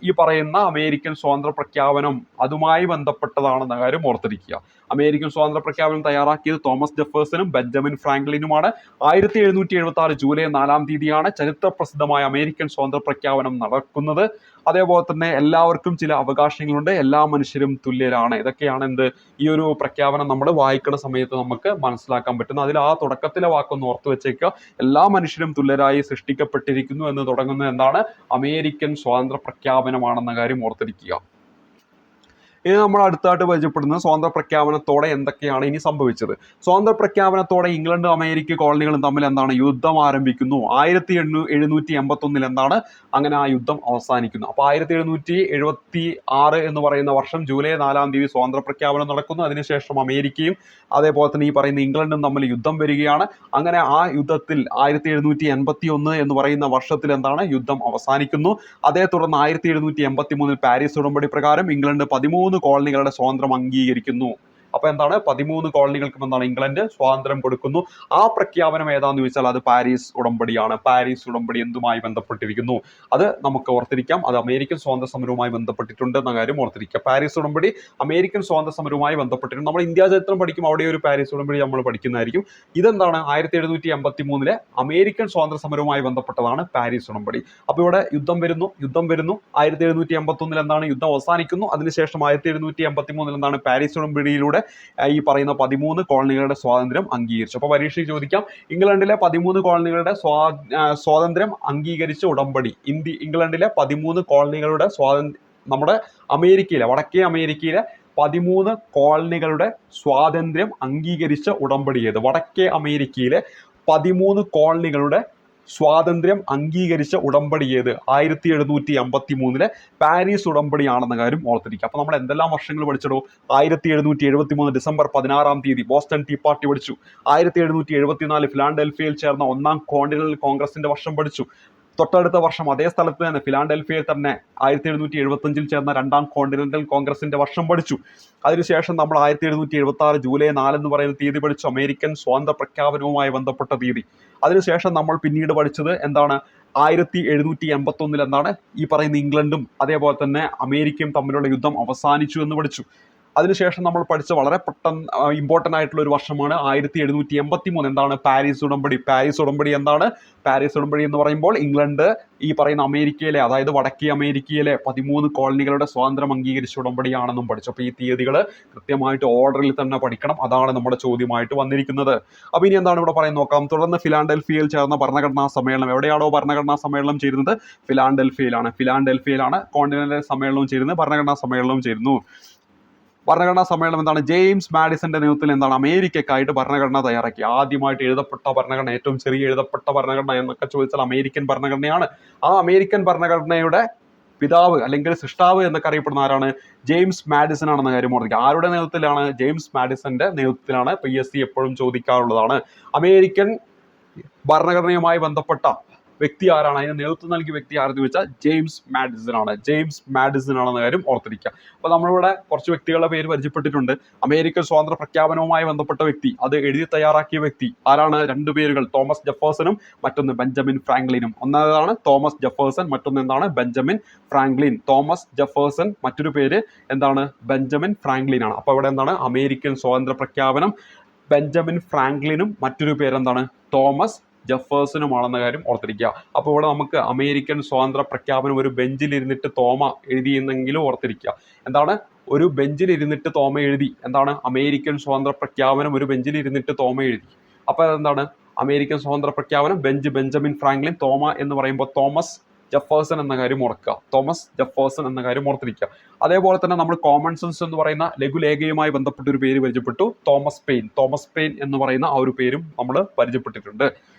ഈ പറയുന്ന അമേരിക്കൻ സ്വാതന്ത്ര്യ പ്രഖ്യാപനം അതുമായി ബന്ധപ്പെട്ടതാണെന്ന കാര്യം ഓർത്തിരിക്കുക. അമേരിക്കൻ സ്വാതന്ത്ര്യ പ്രഖ്യാപനം തയ്യാറാക്കിയത് തോമസ് ജെഫേഴ്സണും ബെഞ്ചമിൻ ഫ്രാങ്ക്ലിനുമാണ്. 1776 ജൂലൈ 4-ാം തീയതിയാണ് ചരിത്ര പ്രസിദ്ധമായ അമേരിക്കൻ സ്വാതന്ത്ര്യ പ്രഖ്യാപനം നടക്കുന്നത്. അതേപോലെ തന്നെ എല്ലാവർക്കും ചില അവകാശങ്ങളുണ്ട്, എല്ലാ മനുഷ്യരും തുല്യരാണ്. ഇതൊക്കെയാണ് എന്ത്? ഈ ഒരു പ്രഖ്യാപനം നമ്മൾ വായിക്കുന്ന സമയത്ത് നമുക്ക് മനസ്സിലാക്കാൻ പറ്റുന്നത്. അതിൽ ആ തുടക്കത്തിലെ വാക്കൊന്ന് ഓർത്തു വെച്ചേക്കുക, എല്ലാ മനുഷ്യരും തുല്യരായി സൃഷ്ടിക്കപ്പെട്ടിരിക്കുന്നു എന്ന് തുടങ്ങുന്നത് എന്താണ്? അമേരിക്കൻ സ്വാതന്ത്ര്യ പ്രഖ്യാപനമാണെന്ന കാര്യം ഓർത്തിരിക്കുക. ഇനി നമ്മൾ അടുത്തായിട്ട് പരിചയപ്പെടുന്നത് സ്വാതന്ത്ര്യ പ്രഖ്യാപനത്തോടെ എന്തൊക്കെയാണ് ഇനി സംഭവിച്ചത്. സ്വാതന്ത്ര്യ പ്രഖ്യാപനത്തോടെ ഇംഗ്ലണ്ടും അമേരിക്ക കോളനികളും തമ്മിൽ എന്താണ്? യുദ്ധം ആരംഭിക്കുന്നു. 1781 എന്താണ്? അങ്ങനെ ആ യുദ്ധം അവസാനിക്കുന്നു. അപ്പോൾ 1776 എന്ന് പറയുന്ന വർഷം ജൂലൈ 4-ാം തീയതി സ്വാതന്ത്ര്യ പ്രഖ്യാപനം നടക്കുന്നു. അതിനുശേഷം അമേരിക്കയും അതേപോലെ തന്നെ ഈ പറയുന്ന ഇംഗ്ലണ്ടും തമ്മിൽ യുദ്ധം വരികയാണ്. അങ്ങനെ ആ യുദ്ധത്തിൽ 1781 എന്ന് പറയുന്ന വർഷത്തിൽ എന്താണ്? യുദ്ധം അവസാനിക്കുന്നു. അതേ തുടർന്ന് 1783 പാരീസ് ഉടമ്പടി പ്രകാരം ഇംഗ്ലണ്ട് 13 കോളനികളുടെ സ്വാതന്ത്ര്യം അംഗീകരിക്കുന്നു. അപ്പൊ എന്താണ്? 13 കോളനികൾക്കും എന്താണ്? ഇംഗ്ലണ്ട് സ്വാതന്ത്ര്യം കൊടുക്കുന്നു. ആ പ്രഖ്യാപനം ഏതാന്ന് ചോദിച്ചാൽ അത് പാരീസ് ഉടമ്പടിയാണ്. പാരീസ് ഉടമ്പടി എന്തുമായി ബന്ധപ്പെട്ടിരിക്കുന്നു? അത് നമുക്ക് ഓർത്തിരിക്കാം, അത് അമേരിക്കൻ സ്വാതന്ത്ര്യ സമരവുമായി ബന്ധപ്പെട്ടിട്ടുണ്ട് എന്ന കാര്യം ഓർത്തിരിക്കുക. പാരീസ് ഉടമ്പടി അമേരിക്കൻ സ്വാതന്ത്ര്യ സമരവുമായി ബന്ധപ്പെട്ടിട്ടുണ്ട്. നമ്മൾ ഇന്ത്യ ചരിത്രം പഠിക്കും, അവിടെ ഒരു പാരീസ് ഉടമ്പടി നമ്മൾ പഠിക്കുന്നതായിരിക്കും. ഇതെന്താണ്? 1783 അമേരിക്കൻ സ്വാതന്ത്ര്യ സമരവുമായി ബന്ധപ്പെട്ടതാണ് പാരീസ് ഉടമ്പടി. അപ്പോൾ ഇവിടെ യുദ്ധം വരുന്നു. 1781 എന്താണ്? യുദ്ധം അവസാനിക്കുന്നു. അതിനുശേഷം 1783 എന്താണ്? പാരീസ് ഉടമ്പടിയിലൂടെ ഈ പറയുന്ന 13 കോളനികളുടെ സ്വാതന്ത്ര്യം അംഗീകരിച്ചു. അപ്പോൾ പരീക്ഷയ്ക്ക് ചോദിക്കാം, ഇംഗ്ലണ്ടിലെ 13 കോളനികളുടെ സ്വാതന്ത്ര്യം അംഗീകരിച്ച ഉടമ്പടി. ഇംഗ്ലണ്ടിലെ 13 കോളനികളുടെ നമ്മുടെ അമേരിക്കയിലെ, വടക്കേ അമേരിക്കയിലെ 13 കോളനികളുടെ സ്വാതന്ത്ര്യം അംഗീകരിച്ച ഉടമ്പടി ഏത്? വടക്കേ അമേരിക്കയിലെ 13 കോളനികളുടെ സ്വാതന്ത്ര്യം അംഗീകരിച്ച ഉടമ്പടി ഏത്? 1783 പാരീസ് ഉടമ്പടിയാണെന്ന കാര്യം ഓർത്തിരിക്കുക. അപ്പോൾ നമ്മൾ എന്തെല്ലാം വർഷങ്ങൾ പഠിച്ചടോ? 1773 ഡിസംബർ 16-ാം തീയതി ബോസ്റ്റൺ ടീ പാർട്ടി പഠിച്ചു. 1774 ഫിലാഡൽഫിയയിൽ ചേർന്ന 1-ാം കോണ്ടിനൽ കോൺഗ്രസിന്റെ വർഷം പഠിച്ചു. തൊട്ടടുത്ത വർഷം അതേ സ്ഥലത്ത് തന്നെ ഫിലാഡൽഫിയയിൽ തന്നെ 1775 ചേർന്ന 2-ാം കോണ്ടിനെന്റൽ കോൺഗ്രസിന്റെ വർഷം പഠിച്ചു. അതിനുശേഷം നമ്മൾ 1776 ജൂലൈ 4 എന്ന് പറയുന്ന തീയതി പഠിച്ചു, അമേരിക്കൻ സ്വാതന്ത്ര്യ പ്രഖ്യാപനവുമായി ബന്ധപ്പെട്ട തീയതി. അതിനുശേഷം നമ്മൾ പിന്നീട് പഠിച്ചത് എന്താണ്? 1781 എന്താണ്? ഈ പറയുന്ന ഇംഗ്ലണ്ടും അതേപോലെ തന്നെ അമേരിക്കയും തമ്മിലുള്ള യുദ്ധം അവസാനിച്ചു എന്ന് പഠിച്ചു. അതിനുശേഷം നമ്മൾ പഠിച്ച വളരെ ഇമ്പോർട്ടൻ്റ് ആയിട്ടുള്ള ഒരു വർഷമാണ് 1783 എന്താണ്? പാരീസ് ഉടമ്പടി. പാരീസ് ഉടമ്പടി എന്താണ്? പാരീസ് ഉടമ്പടി എന്ന് പറയുമ്പോൾ ഇംഗ്ലണ്ട് ഈ പറയുന്ന അമേരിക്കയിലെ, അതായത് വടക്കേ അമേരിക്കയിലെ 13 കോളനികളുടെ സ്വാതന്ത്ര്യം അംഗീകരിച്ച ഉടമ്പടിയാണെന്നും പഠിച്ചു. അപ്പോൾ ഈ തീയതികൾ കൃത്യമായിട്ട് ഓർഡറിൽ തന്നെ പഠിക്കണം. അതാണ് നമ്മുടെ ചോദ്യമായിട്ട് വന്നിരിക്കുന്നത്. അപ്പോൾ ഇനി എന്താണ് ഇവിടെ പറയുന്നത് നോക്കാം. തുടർന്ന് ഫിലാഡൽഫിയയിൽ ചേർന്ന ഭരണഘടനാ സമ്മേളനം. എവിടെയാണോ ഭരണഘടനാ സമ്മേളനം ചേരുന്നത്? ഫിലാഡൽഫിയയിലാണ്. ഫിലാഡൽഫിയയിലാണ് കോണ്ടിനെന്റൽ സമ്മേളനവും ചേരുന്നത്, ഭരണഘടനാ സമ്മേളനവും ചേരുന്നു. ഭരണഘടനാ സമ്മേളനം എന്താണ് ജെയിംസ് മാഡിസന്റെ നേതൃത്വത്തിൽ എന്താണ് അമേരിക്കക്കായിട്ട് ഭരണഘടന തയ്യാറാക്കി. ആദ്യമായിട്ട് എഴുതപ്പെട്ട ഭരണഘടന, ഏറ്റവും ചെറിയ എഴുതപ്പെട്ട ഭരണഘടന എന്നൊക്കെ ചോദിച്ചാൽ അമേരിക്കൻ ഭരണഘടനയാണ്. ആ അമേരിക്കൻ ഭരണഘടനയുടെ പിതാവ് അല്ലെങ്കിൽ സൃഷ്ടാവ് എന്നൊക്കെ അറിയപ്പെടുന്ന ആരാണ്? ജെയിംസ് മാഡിസൺ ആണെന്ന കാര്യം ഓർമ്മിക്കുക. ആരുടെ നേതൃത്വത്തിലാണ്? ജെയിംസ് മാഡിസന്റെ നേതൃത്വത്തിലാണ്. PSC എപ്പോഴും ചോദിക്കാറുള്ളതാണ്. അമേരിക്കൻ ഭരണഘടനയുമായി ബന്ധപ്പെട്ട വ്യക്തി ആരാണ്? അതിന് നേതൃത്വം നൽകിയ വ്യക്തി ആരെന്ന് വെച്ചാൽ ജെയിംസ് മാഡിസൺ ആണ്. ജെയിംസ് മാഡിസൺ ആണെന്ന കാര്യം ഓർത്തിരിക്കുക. അപ്പോൾ നമ്മളിവിടെ കുറച്ച് വ്യക്തികളുടെ പേര് പരിചയപ്പെട്ടിട്ടുണ്ട്. അമേരിക്കൻ സ്വാതന്ത്ര്യ പ്രഖ്യാപനവുമായി ബന്ധപ്പെട്ട വ്യക്തി, അത് എഴുതി തയ്യാറാക്കിയ വ്യക്തി ആരാണ്? രണ്ട് പേരുകൾ, തോമസ് ജെഫേഴ്സണും മറ്റൊന്ന് ബെഞ്ചമിൻ ഫ്രാങ്ക്ലിനും. ഒന്നതാണ് തോമസ് ജെഫേഴ്സൺ, മറ്റൊന്ന് എന്താണ്? Benjamin Franklin. തോമസ് ജെഫേഴ്സൺ, മറ്റൊരു പേര് എന്താണ്? ബെഞ്ചമിൻ ഫ്രാങ്ക്ലിൻ ആണ്. അപ്പോൾ ഇവിടെ എന്താണ്? അമേരിക്കൻ സ്വാതന്ത്ര്യ പ്രഖ്യാപനം ബെഞ്ചമിൻ ഫ്രാങ്ക്ലിനും മറ്റൊരു പേരെന്താണ്? തോമസ് ജെഫേഴ്സണുമാണെന്ന കാര്യം ഓർത്തിരിക്കുക. അപ്പോൾ ഇവിടെ നമുക്ക് അമേരിക്കൻ സ്വാതന്ത്ര്യ പ്രഖ്യാപനം ഒരു ബെഞ്ചിലിരുന്നിട്ട് തോമ എഴുതിയെന്നെങ്കിലും ഓർത്തിരിക്കുക. എന്താണ്? ഒരു ബെഞ്ചിലിരുന്നിട്ട് തോമ എഴുതി. എന്താണ്? അമേരിക്കൻ സ്വാതന്ത്ര്യ പ്രഖ്യാപനം ഒരു ബെഞ്ചിലിരുന്നിട്ട് തോമ എഴുതി. അപ്പോൾ അതെന്താണ്? അമേരിക്കൻ സ്വാതന്ത്ര്യ പ്രഖ്യാപനം ബെഞ്ചമിൻ ഫ്രാങ്ക്ലിൻ. തോമ എന്ന് പറയുമ്പോൾ തോമസ് ജെഫേഴ്സൺ എന്ന കാര്യം ഓർക്കുക. തോമസ് ജെഫേഴ്സൺ എന്ന കാര്യം ഓർത്തിരിക്കുക. അതേപോലെ തന്നെ നമ്മൾ കോമൺ സെൻസ് എന്ന് പറയുന്ന ലഘുലേഖയുമായി ബന്ധപ്പെട്ട ഒരു പേര് പരിചയപ്പെട്ടു, തോമസ് പെയിൻ. തോമസ് പെയിൻ എന്ന് പറയുന്ന ആ ഒരു പേരും നമ്മൾ പരിചയപ്പെട്ടിട്ടുണ്ട്.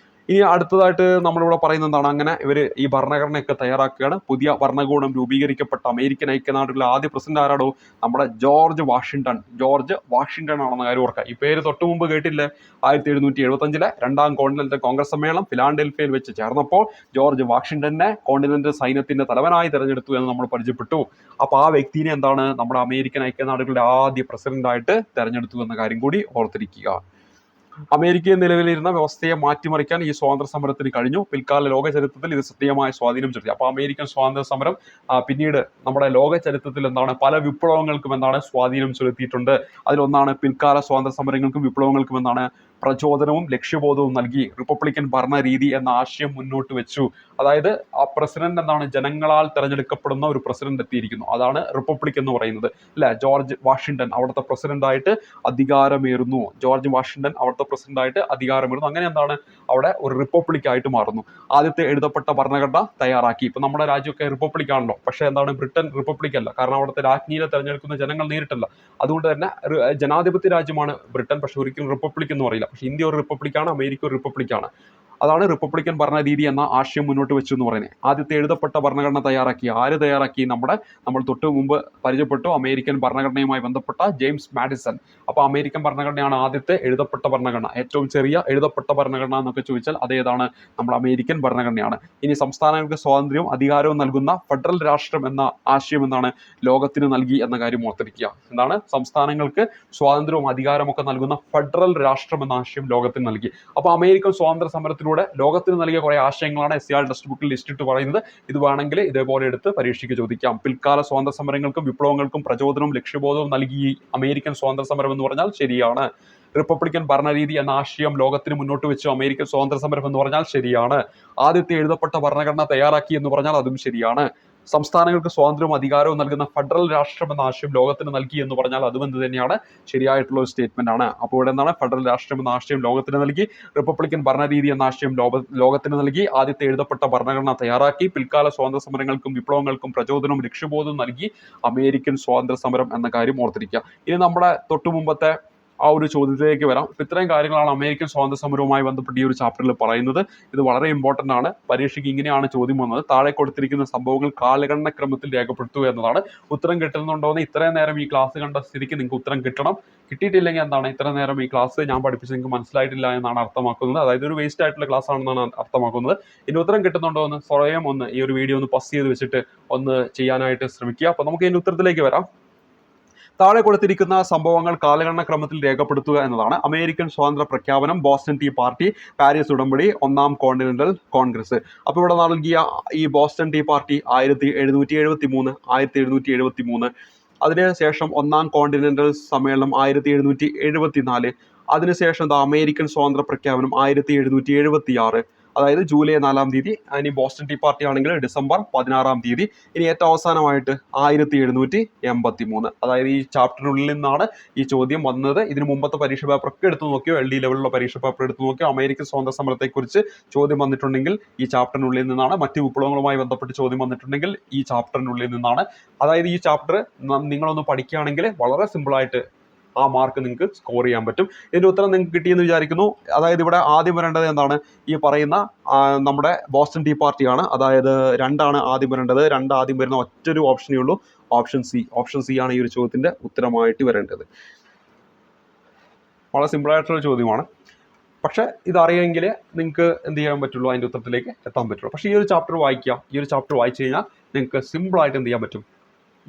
ഇനി അടുത്തതായിട്ട് നമ്മളിവിടെ പറയുന്നത് എന്താണ്? അങ്ങനെ ഇവർ ഈ ഭരണഘടനയൊക്കെ തയ്യാറാക്കുകയാണ്. പുതിയ ഭരണകൂടം രൂപീകരിക്കപ്പെട്ട അമേരിക്കൻ ഐക്യനാടുകളിലെ ആദ്യ പ്രസിഡന്റ് ആരാടോ? നമ്മുടെ ജോർജ് വാഷിംഗ്ടൺ. ജോർജ് വാഷിംഗ്ടൺ ആണെന്ന കാര്യം ഓർക്കുക. ഈ പേര് തൊട്ട് മുമ്പ് കേട്ടില്ലേ? 1775 രണ്ടാം കോണ്ടിനെന്റൽ കോൺഗ്രസ് സമ്മേളനം ഫിലാഡൽഫിയയിൽ വെച്ച് ചേർന്നപ്പോൾ ജോർജ് വാഷിംഗ്ടനെ കോണ്ടിനെന്റൽ സൈന്യത്തിന്റെ തലവനായി തെരഞ്ഞെടുത്തു എന്ന് നമ്മൾ പരിചയപ്പെട്ടു. അപ്പോൾ ആ വ്യക്തിനെ എന്താണ്? നമ്മുടെ അമേരിക്കൻ ഐക്യനാടുകളുടെ ആദ്യ പ്രസിഡന്റായിട്ട് തെരഞ്ഞെടുത്തു എന്ന കാര്യം കൂടി ഓർത്തിരിക്കുക. അമേരിക്കയിൽ നിലവിലിരുന്ന വ്യവസ്ഥയെ മാറ്റിമറിക്കാൻ ഈ സ്വാതന്ത്ര്യ സമരത്തിന് കഴിഞ്ഞു. പിൽക്കാല ലോക ചരിത്രത്തിൽ ഇത് സത്യമായ സ്വാധീനം ചെലുത്തി. അപ്പോൾ അമേരിക്കൻ സ്വാതന്ത്ര്യ സമരം പിന്നീട് നമ്മുടെ ലോക ചരിത്രത്തിൽ എന്താണ്? പല വിപ്ലവങ്ങൾക്കും എന്താണ്? സ്വാധീനം ചെലുത്തിയിട്ടുണ്ട്. അതിലൊന്നാണ് പിൽക്കാല സ്വാതന്ത്ര്യ സമരങ്ങൾക്കും വിപ്ലവങ്ങൾക്കും എന്താണ്? പ്രചോദനവും ലക്ഷ്യബോധവും നൽകി. റിപ്പബ്ലിക്കൻ ഭരണരീതി എന്ന ആശയം മുന്നോട്ട് വെച്ചു. അതായത് ആ പ്രസിഡന്റ് എന്താണ്? ജനങ്ങളാൽ തെരഞ്ഞെടുക്കപ്പെടുന്ന ഒരു പ്രസിഡന്റ് എത്തിയിരിക്കുന്നു. അതാണ് റിപ്പബ്ലിക് എന്ന് പറയുന്നത്, അല്ലെ? ജോർജ് വാഷിംഗ്ടൺ അവിടുത്തെ പ്രസിഡന്റായിട്ട് അധികാരമേറുന്നു. ജോർജ് വാഷിംഗ്ടൺ അവിടുത്തെ പ്രസിഡന്റായിട്ട് അധികാരമേറുന്നു. അങ്ങനെ എന്താണ്? അവിടെ ഒരു റിപ്പബ്ലിക് ആയിട്ട് മാറുന്നു. ആദ്യത്തെ എഴുതപ്പെട്ട ഭരണഘടന തയ്യാറാക്കി. ഇപ്പൊ നമ്മുടെ രാജ്യമൊക്കെ റിപ്പബ്ലിക് ആണല്ലോ. പക്ഷേ എന്താണ്? ബ്രിട്ടൻ റിപ്പബ്ലിക് അല്ല. കാരണം അവിടുത്തെ രാജ്ഞിയെ തെരഞ്ഞെടുക്കുന്ന ജനങ്ങൾ നേരിട്ടല്ല. അതുകൊണ്ട് തന്നെ ജനാധിപത്യ രാജ്യമാണ് ബ്രിട്ടൻ. പക്ഷെ ഒരിക്കലും റിപ്പബ്ലിക് എന്ന് പറയില്ല. പക്ഷെ ഇന്ത്യ ഒരു റിപ്പബ്ലിക്കാണ്, അമേരിക്ക ഒരു റിപ്പബ്ലിക്കാണ്. അതാണ് റിപ്പബ്ലിക്കൻ ഭരണരീതി എന്ന ആശയം മുന്നോട്ട് വെച്ചു എന്ന് പറയുന്നത്. ആദ്യത്തെ എഴുതപ്പെട്ട ഭരണഘടന തയ്യാറാക്കി. ആര് തയ്യാറാക്കി? നമ്മൾ തൊട്ട് മുമ്പ് പരിചയപ്പെട്ടു, അമേരിക്കൻ ഭരണഘടനയുമായി ബന്ധപ്പെട്ട ജെയിംസ് മാഡിസൺ. അപ്പോൾ അമേരിക്കൻ ഭരണഘടനയാണ് ആദ്യത്തെ എഴുതപ്പെട്ട ഭരണഘടന. ഏറ്റവും ചെറിയ എഴുതപ്പെട്ട ഭരണഘടന എന്നൊക്കെ ചോദിച്ചാൽ അതേതാണ്? നമ്മുടെ അമേരിക്കൻ ഭരണഘടനയാണ്. ഇനി സംസ്ഥാനങ്ങൾക്ക് സ്വാതന്ത്ര്യവും അധികാരവും നൽകുന്ന ഫെഡറൽ രാഷ്ട്രം എന്ന ആശയം എന്താണ്? ലോകത്തിന് നൽകി എന്ന കാര്യം ഓർത്തിരിക്കുക. എന്താണ്? സംസ്ഥാനങ്ങൾക്ക് സ്വാതന്ത്ര്യവും അധികാരവും ഒക്കെ നൽകുന്ന ഫെഡറൽ രാഷ്ട്രം എന്ന ആശയം ലോകത്തിന് നൽകി. അപ്പോൾ അമേരിക്കൻ സ്വാതന്ത്ര്യ സമരത്തിലൂടെ ലോകത്തിന് നൽകിയ കുറെ ആശയങ്ങളാണ് SCR ടെക്സ്റ്റ് ബുക്കിൽ ലിസ്റ്റ് ഇട്ട് പറയുന്നത്. ഇത് വേണമെങ്കിൽ ഇതേപോലെ എടുത്ത് പരീക്ഷയ്ക്ക് ചോദിക്കാം. പിൽക്കാല സ്വാതന്ത്ര്യ സമരങ്ങൾക്കും വിപ്ലവങ്ങൾക്കും പ്രചോദനവും ലക്ഷ്യബോധവും നൽകി അമേരിക്കൻ സ്വാതന്ത്ര്യ സമരം എന്ന് പറഞ്ഞാൽ ശരിയാണ്. റിപ്പബ്ലിക്കൻ ഭരണരീതി എന്ന ആശയം ലോകത്തിന് മുന്നോട്ട് വെച്ചു അമേരിക്കൻ സ്വാതന്ത്ര്യ സമരം എന്ന് പറഞ്ഞാൽ ശരിയാണ്. ആദ്യത്തെ എഴുതപ്പെട്ട ഭരണഘടന തയ്യാറാക്കി എന്ന് പറഞ്ഞാൽ അതും ശരിയാണ്. സംസ്ഥാനങ്ങൾക്ക് സ്വാതന്ത്ര്യവും അധികാരവും നൽകുന്ന ഫെഡറൽ രാഷ്ട്രം എന്ന ആശയം ലോകത്തിന് നൽകി എന്ന് പറഞ്ഞാൽ അതും എന്ത് തന്നെയാണ്? ശരിയായിട്ടുള്ള ഒരു സ്റ്റേറ്റ്മെന്റ് ആണ്. അപ്പോൾ ഇവിടെ എന്താണ്? ഫെഡറൽ രാഷ്ട്രം എന്ന ആശയം ലോകത്തിന് നൽകി, റിപ്പബ്ലിക്കൻ ഭരണരീതി എന്ന ആശയം ലോകത്തിന് നൽകി, ആദ്യത്തെ എഴുതപ്പെട്ട ഭരണഘടന തയ്യാറാക്കി, പിൽക്കാല സ്വാതന്ത്ര്യ സമരങ്ങൾക്കും വിപ്ലവങ്ങൾക്കും പ്രചോദനവും ലക്ഷ്യബോധവും നൽകി അമേരിക്കൻ സ്വാതന്ത്ര്യ സമരം എന്ന കാര്യം ഓർത്തിരിക്കുക. ഇനി നമ്മുടെ തൊട്ടു മുമ്പത്തെ ആ ഒരു ചോദ്യത്തിലേക്ക് വരാം. ഇത്രയും കാര്യങ്ങളാണ് അമേരിക്കൻ സ്വാതന്ത്ര്യ സമരവുമായി ബന്ധപ്പെട്ട് ഈ ഒരു ചാപ്റ്ററിൽ പറയുന്നത്. ഇത് വളരെ ഇമ്പോർട്ടൻ്റ് ആണ്. പരീക്ഷയ്ക്ക് ഇങ്ങനെയാണ് ചോദ്യം വന്നത്. താഴെ കൊടുത്തിരിക്കുന്ന സംഭവങ്ങൾ കാലഗണന ക്രമത്തിൽ രേഖപ്പെടുത്തുക എന്നതാണ്. ഉത്തരം കിട്ടുന്നുണ്ടോ എന്ന് ഇത്രയും നേരം ഈ ക്ലാസ് കണ്ട സ്ഥിതിക്ക് നിങ്ങൾക്ക് ഉത്തരം കിട്ടണം. കിട്ടിയിട്ടില്ലെങ്കിൽ എന്താണ്? ഇത്രയും നേരം ഈ ക്ലാസ് ഞാൻ പഠിപ്പിച്ച് നിങ്ങൾക്ക് മനസ്സിലായിട്ടില്ല എന്നാണ് അർത്ഥമാക്കുന്നത്. അതായത് ഒരു വേസ്റ്റ് ആയിട്ടുള്ള ക്ലാസ് ആണെന്നാണ് അർത്ഥമാക്കുന്നത്. ഇനി ഉത്തരം കിട്ടുന്നുണ്ടോ എന്ന് സ്വയം ഒന്ന് ഈ ഒരു വീഡിയോ ഒന്ന് പസ് ചെയ്ത് വെച്ചിട്ട് ഒന്ന് ചെയ്യാനായിട്ട് ശ്രമിക്കുക. അപ്പോൾ നമുക്ക് ഇതിൻ്റെ ഉത്തരത്തിലേക്ക് വരാം. താഴെ കൊടുത്തിരിക്കുന്ന സംഭവങ്ങൾ കാലഗണന ക്രമത്തിൽ രേഖപ്പെടുത്തുക എന്നതാണ്. അമേരിക്കൻ സ്വാതന്ത്ര്യ പ്രഖ്യാപനം, ബോസ്റ്റൺ ടീ പാർട്ടി, പാരീസ് ഉടമ്പടി, ഒന്നാം കോണ്ടിനെന്റൽ കോൺഗ്രസ്. അപ്പോൾ ഇവിടെ നൽകിയ ഈ ബോസ്റ്റൺ ടീ പാർട്ടി 1773, അതിനുശേഷം ഒന്നാം കോണ്ടിനെന്റൽ സമ്മേളനം 1774, അതിനുശേഷം അമേരിക്കൻ സ്വാതന്ത്ര്യ പ്രഖ്യാപനം 1776, അതായത് ജൂലൈ 4-ാം തീയതി. ഇനി ബോസ്റ്റൺ ടീ പാർട്ടി ആണെങ്കിൽ ഡിസംബർ 16-ാം തീയതി. ഇനി ഏറ്റവും അവസാനമായിട്ട് 1783. അതായത് ഈ ചാപ്റ്ററിനുള്ളിൽ നിന്നാണ് ഈ ചോദ്യം വന്നത്. ഇതിന് മുമ്പത്തെ പരീക്ഷ പേപ്പറൊക്കെ എടുത്തു നോക്കിയോ, LD ലെവലിലുള്ള പരീക്ഷ പേപ്പർ എടുത്തു നോക്കിയോ, അമേരിക്കൻ സ്വാതന്ത്ര്യ സമരത്തെക്കുറിച്ച് ചോദ്യം വന്നിട്ടുണ്ടെങ്കിൽ ഈ ചാപ്റ്ററിനുള്ളിൽ നിന്നാണ്. മറ്റ് വിപ്ലവങ്ങളുമായി ബന്ധപ്പെട്ട് ചോദ്യം വന്നിട്ടുണ്ടെങ്കിൽ ഈ ചാപ്റ്ററിനുള്ളിൽ നിന്നാണ്. അതായത് ഈ ചാപ്റ്റർ നിങ്ങളൊന്ന് പഠിക്കുകയാണെങ്കിൽ വളരെ സിമ്പിളായിട്ട് ആ മാർക്ക് നിങ്ങൾക്ക് സ്കോർ ചെയ്യാൻ പറ്റും. ഇതിൻ്റെ ഉത്തരം നിങ്ങൾക്ക് കിട്ടിയെന്ന് വിചാരിക്കുന്നു. അതായത് ഇവിടെ ആദ്യം വരേണ്ടത് എന്താണ്? ഈ പറയുന്ന നമ്മുടെ ബോസ്റ്റൺ ടീ പാർട്ടിയാണ്. അതായത് 2 ആണ് ആദ്യം വരേണ്ടത്. 2 ആദ്യം വരുന്ന ഒറ്റൊരു ഓപ്ഷനേ ഉള്ളൂ, ഓപ്ഷൻ സി. ഓപ്ഷൻ സി ആണ് ഈ ഒരു ചോദ്യത്തിൻ്റെ ഉത്തരമായിട്ട് വരേണ്ടത്. വളരെ സിമ്പിളായിട്ടുള്ള ചോദ്യമാണ്. പക്ഷേ ഇതറിയെങ്കിൽ നിങ്ങൾക്ക് എന്ത് ചെയ്യാൻ പറ്റുള്ളൂ, അതിൻ്റെ ഉത്തരത്തിലേക്ക് എത്താൻ പറ്റുള്ളൂ. പക്ഷേ ഈ ഒരു ചാപ്റ്റർ വായിക്കുക. ഈ ഒരു ചാപ്റ്റർ വായിച്ചു കഴിഞ്ഞാൽ നിങ്ങൾക്ക് സിമ്പിളായിട്ട് എന്ത് ചെയ്യാൻ പറ്റും,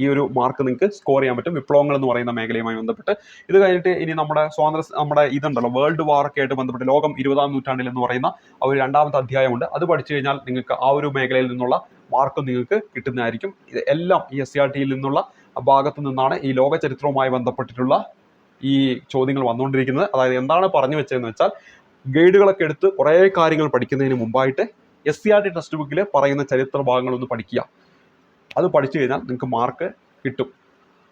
ഈ ഒരു മാർക്ക് നിങ്ങൾക്ക് സ്കോർ ചെയ്യാൻ പറ്റും വിപ്ലവങ്ങൾ എന്ന് പറയുന്ന മേഖലയുമായി ബന്ധപ്പെട്ട്. ഇത് കഴിഞ്ഞിട്ട് ഇനി നമ്മുടെ ഇതുണ്ടല്ലോ, വേൾഡ് വാറൊക്കെ ആയിട്ട് ബന്ധപ്പെട്ട് ലോകം 20-ാം നൂറ്റാണ്ടിൽ എന്ന് പറയുന്ന ആ ഒരു 2ാമത്തെ അധ്യായമുണ്ട്. അത് പഠിച്ചു കഴിഞ്ഞാൽ നിങ്ങൾക്ക് ആ ഒരു മേഖലയിൽ നിന്നുള്ള മാർക്ക് നിങ്ങൾക്ക് കിട്ടുന്നതായിരിക്കും. ഇത് എല്ലാം ഈ SCRT-യിൽ നിന്നുള്ള ഭാഗത്തു നിന്നാണ് ഈ ലോക ചരിത്രവുമായി ബന്ധപ്പെട്ടിട്ടുള്ള ഈ ചോദ്യങ്ങൾ വന്നുകൊണ്ടിരിക്കുന്നത്. അതായത് എന്താണ് പറഞ്ഞു വെച്ചതെന്ന് വെച്ചാൽ, ഗൈഡുകളൊക്കെ എടുത്ത് കുറേ കാര്യങ്ങൾ പഠിക്കുന്നതിന് മുമ്പായിട്ട് SCRT ടെക്സ്റ്റ് ബുക്കിൽ പറയുന്ന ചരിത്ര ഭാഗങ്ങളൊന്ന് പഠിക്കുക. അത് പഠിച്ചു കഴിഞ്ഞാൽ നിങ്ങൾക്ക് മാർക്ക് കിട്ടും.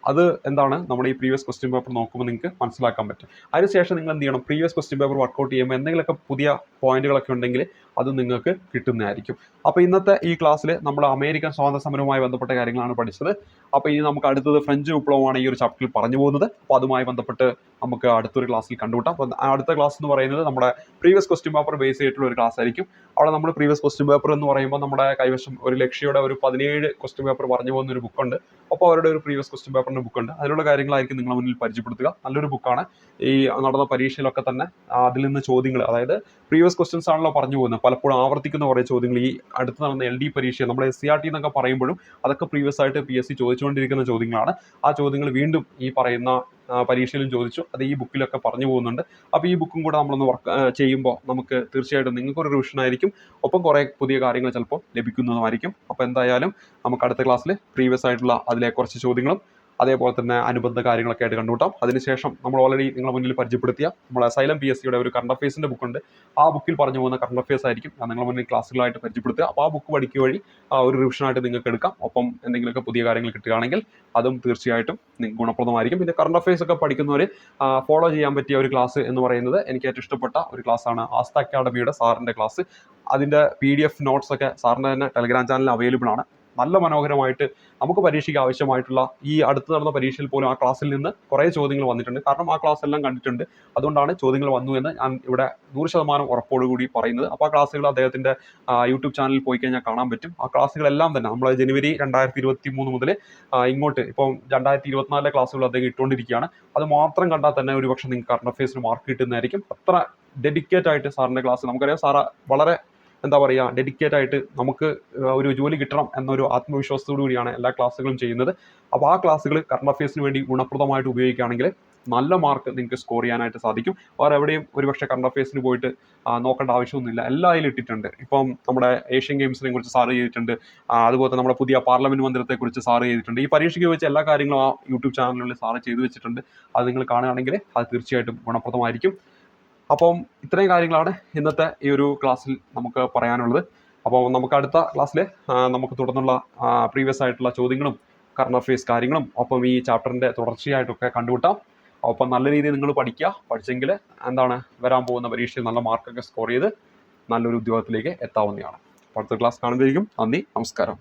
അത് എന്താണ്, നമ്മുടെ ഈ പ്രീവിയസ് ക്വസ്റ്റ്യൻ പേപ്പർ നോക്കുമ്പോൾ നിങ്ങൾക്ക് മനസ്സിലാക്കാൻ പറ്റും. അതിനുശേഷം നിങ്ങൾ എന്ത് ചെയ്യണം, പ്രീവിയസ് ക്വസ്റ്റ്യൻ പേപ്പർ വർക്കൗട്ട് ചെയ്യുമ്പോൾ എന്തെങ്കിലുമൊക്കെ പുതിയ പോയിന്റുകളൊക്കെ ഉണ്ടെങ്കിൽ അത് നിങ്ങൾക്ക് കിട്ടുന്നതായിരിക്കും. അപ്പോൾ ഇന്നത്തെ ഈ ക്ലാസ്സിൽ നമ്മൾ അമേരിക്കൻ സ്വാതന്ത്ര്യ സമരവുമായി ബന്ധപ്പെട്ട കാര്യങ്ങളാണ് പഠിച്ചത്. അപ്പോൾ ഇനി നമുക്ക് അടുത്തത് ഫ്രഞ്ച് വിപ്ലവമാണ് ഈ ഒരു ചാപ്റ്ററിൽ പറഞ്ഞു പോകുന്നത്. അപ്പോൾ അതുമായി ബന്ധപ്പെട്ട് നമുക്ക് അടുത്തൊരു ക്ലാസ്സിൽ കണ്ടുമുട്ടാം. അപ്പോൾ അടുത്ത ക്ലാസ് എന്ന് പറയുന്നത് നമ്മുടെ പ്രീവിയസ് ക്വസ്റ്റ്യൻ പേപ്പർ ബേസ് ചെയ്തിട്ടുള്ള ഒരു ക്ലാസ് ആയിരിക്കും. അവിടെ നമ്മൾ പ്രീവിയസ് ക്വസ്റ്റ്യൻ പേപ്പർ എന്ന് പറയുമ്പോൾ നമ്മുടെ കൈവശം ഒരു ലക്ഷ്യയുടെ ഒരു 17 ക്വസ്റ്റ്യൻ പേപ്പർ പറഞ്ഞു പോകുന്ന ഒരു ബുക്കുണ്ട്. അപ്പോൾ അവരുടെ ഒരു പ്രീവിയസ് ക്വസ്റ്റ്യൻ പേപ്പറിൻ്റെ ബുക്കുണ്ട്. അതിലുള്ള കാര്യങ്ങളായിരിക്കും നിങ്ങളുടെ മുന്നിൽ പരിചയപ്പെടുത്തുക. നല്ലൊരു ബുക്കാണ്. ഈ നടന്ന പരീക്ഷയിലൊക്കെ തന്നെ അതിൽ നിന്ന് ചോദ്യങ്ങൾ, അതായത് പ്രീവിയസ് ക്വസ്റ്റ്യൻസ് ആണല്ലോ പറഞ്ഞു പോകുന്നത്, പലപ്പോഴും ആവർത്തിക്കുന്ന കുറേ ചോദ്യങ്ങൾ ഈ അടുത്ത് നടന്ന LD പരീക്ഷ, നമ്മുടെ SCRT എന്നൊക്കെ പറയുമ്പോഴും അതൊക്കെ പ്രീവിയസ് ആയിട്ട് PSC ചോദിച്ചുകൊണ്ടിരിക്കുന്ന ചോദ്യങ്ങളാണ്. ആ ചോദ്യങ്ങൾ വീണ്ടും ഈ പറയുന്ന പരീക്ഷയിലും ചോദിച്ചു. അത് ഈ ബുക്കിലൊക്കെ പറഞ്ഞു പോകുന്നുണ്ട്. അപ്പോൾ ഈ ബുക്കും കൂടെ നമ്മളൊന്ന് വർക്ക് ചെയ്യുമ്പോൾ നമുക്ക് തീർച്ചയായിട്ടും നിങ്ങൾക്കൊരു റിവിഷൻ ആയിരിക്കും, ഒപ്പം കുറേ പുതിയ കാര്യങ്ങൾ ചിലപ്പോൾ ലഭിക്കുന്നതുമായിരിക്കും. അപ്പോൾ എന്തായാലും നമുക്ക് അടുത്ത ക്ലാസ്സിൽ പ്രീവിയസ് ആയിട്ടുള്ള അതിലെ കുറച്ച് ചോദ്യങ്ങളും അതേപോലെ തന്നെ അനുബന്ധ കാര്യങ്ങളൊക്കെ ആയിട്ട് കണ്ടുകൂട്ടാം. അതിനുശേഷം നമ്മൾ ഓൾറെഡി നിങ്ങളുടെ മുന്നിൽ പരിചയപ്പെടുത്തിയ നമ്മുടെ അസൈലം PSCയുടെ ഒരു കറണ്ട് അഫയേഴ്സിൻ്റെ ബുക്കുണ്ട്. ആ ബുക്കിൽ പറഞ്ഞു പോകുന്ന കറണ്ട് അഫയേഴ്സ് ആയിരിക്കും ഞാൻ നിങ്ങളുടെ മുന്നിൽ ക്ലാസ്സുകളായിട്ട് പരിചയപ്പെടുത്തുക. അപ്പോൾ ആ ബുക്ക് പഠിക്കുക വഴി ഒരു റിവിഷനായിട്ട് നിങ്ങൾക്ക് എടുക്കാം. ഒപ്പം എന്തെങ്കിലുമൊക്കെ പുതിയ കാര്യങ്ങൾ കിട്ടുകയാണെങ്കിൽ അതും തീർച്ചയായിട്ടും നിങ്ങൾക്ക് ഗുണപ്രദമായിരിക്കും. പിന്നെ കറണ്ട് അഫയേഴ്സ് ഒക്കെ പഠിക്കുന്നവർ ഫോളോ ചെയ്യാൻ പറ്റിയ ഒരു ക്ലാസ് എന്ന് പറയുന്നത് എനിക്ക് ഏറ്റവും ഇഷ്ടപ്പെട്ട ഒരു ക്ലാസ്സാണ് ആസ്ത അക്കാഡമിയുടെ സാറിൻ്റെ ക്ലാസ്. അതിൻ്റെ PDF നോട്ട്സ് ഒക്കെ സാറിൻ്റെ തന്നെ ടെലഗ്രാം ചാനലിൽ അവൈലബിൾ ആണ്. നല്ല മനോഹരമായിട്ട് നമുക്ക് പരീക്ഷയ്ക്ക് ആവശ്യമായിട്ടുള്ള ഈ അടുത്ത് നടന്ന പരീക്ഷയിൽ പോലും ആ ക്ലാസ്സിൽ നിന്ന് കുറേ ചോദ്യങ്ങൾ വന്നിട്ടുണ്ട്. കാരണം ആ ക്ലാസ് എല്ലാം കണ്ടിട്ടുണ്ട്. അതുകൊണ്ടാണ് ചോദ്യങ്ങൾ വന്നു എന്ന് ഞാൻ ഇവിടെ 100% ഉറപ്പോടുകൂടി പറയുന്നത്. അപ്പോൾ ആ ക്ലാസ്സുകൾ അദ്ദേഹത്തിൻ്റെ യൂട്യൂബ് ചാനലിൽ പോയി കഴിഞ്ഞാൽ കാണാൻ പറ്റും. ആ ക്ലാസ്സുകളെല്ലാം തന്നെ നമ്മൾ ജനുവരി 2023 മുതൽ ഇങ്ങോട്ട് ഇപ്പം 2024 ക്ലാസ്സുകൾ അദ്ദേഹം ഇട്ടുകൊണ്ടിരിക്കുകയാണ്. അത് മാത്രം കണ്ടാൽ തന്നെ ഒരു പക്ഷേ നിങ്ങൾക്ക് കറണ്ട് അഫയേഴ്സിന് മാർക്ക് കിട്ടുന്നതായിരിക്കും. അത്ര ഡെഡിക്കേറ്റ് ആയിട്ട് സാറിൻ്റെ ക്ലാസ്, നമുക്കറിയാം സാറ് വളരെ എന്താ പറയുക, ഡെഡിക്കേറ്റ് ആയിട്ട് നമുക്ക് ഒരു ജോലി കിട്ടണം എന്നൊരു ആത്മവിശ്വാസത്തോടു കൂടിയാണ് എല്ലാ ക്ലാസ്സുകളും ചെയ്യുന്നത്. അപ്പോൾ ആ ക്ലാസ്സുകൾ കറണ്ട് അഫയേഴ്സിന് വേണ്ടി ഗുണപ്രദമായിട്ട് ഉപയോഗിക്കുകയാണെങ്കിൽ നല്ല മാർക്ക് നിങ്ങൾക്ക് സ്കോർ ചെയ്യാനായിട്ട് സാധിക്കും. വേറെ എവിടെയും ഒരുപക്ഷെ കറണ്ട് അഫയേഴ്സിന് പോയിട്ട് നോക്കേണ്ട ആവശ്യമൊന്നുമില്ല. എല്ലാം അതിൽ ഇട്ടിട്ടുണ്ട്. ഇപ്പം നമ്മുടെ ഏഷ്യൻ ഗെയിംസിനെ കുറിച്ച് സാറ് ചെയ്തിട്ടുണ്ട്. അതുപോലെ നമ്മുടെ പുതിയ പാർലമെൻറ്റ് മന്ദിരത്തെക്കുറിച്ച് സാറ് ചെയ്തിട്ടുണ്ട്. ഈ പരീക്ഷയ്ക്ക് വെച്ച് എല്ലാ കാര്യങ്ങളും ആ യൂട്യൂബ് ചാനലിൽ സാറ് ചെയ്തു വെച്ചിട്ടുണ്ട്. അത് നിങ്ങൾ കാണുകയാണെങ്കിൽ അത് തീർച്ചയായിട്ടും ഗുണപ്രദമായിരിക്കും. അപ്പം ഇത്രയും കാര്യങ്ങളാണ് ഇന്നത്തെ ഈ ഒരു ക്ലാസ്സിൽ നമുക്ക് പറയാനുള്ളത്. അപ്പോൾ നമുക്ക് അടുത്ത ക്ലാസ്സിൽ നമുക്ക് തുടർന്നുള്ള പ്രീവിയസ് ആയിട്ടുള്ള ചോദ്യങ്ങളും കറണ്ട് അഫയേഴ്സ് കാര്യങ്ങളും ഒപ്പം ഈ ചാപ്റ്ററിൻ്റെ തുടർച്ചയായിട്ടൊക്കെ കണ്ടുകൂട്ടാം. ഒപ്പം നല്ല രീതിയിൽ നിങ്ങൾ പഠിച്ചെങ്കിൽ എന്താണ് വരാൻ പോകുന്ന പരീക്ഷയിൽ നല്ല മാർക്കൊക്കെ സ്കോർ ചെയ്ത് നല്ലൊരു ഉദ്യോഗത്തിലേക്ക് എത്താവുന്നതാണ്. അടുത്ത ക്ലാസ് കാണുമ്പോഴേക്കും നന്ദി, നമസ്കാരം.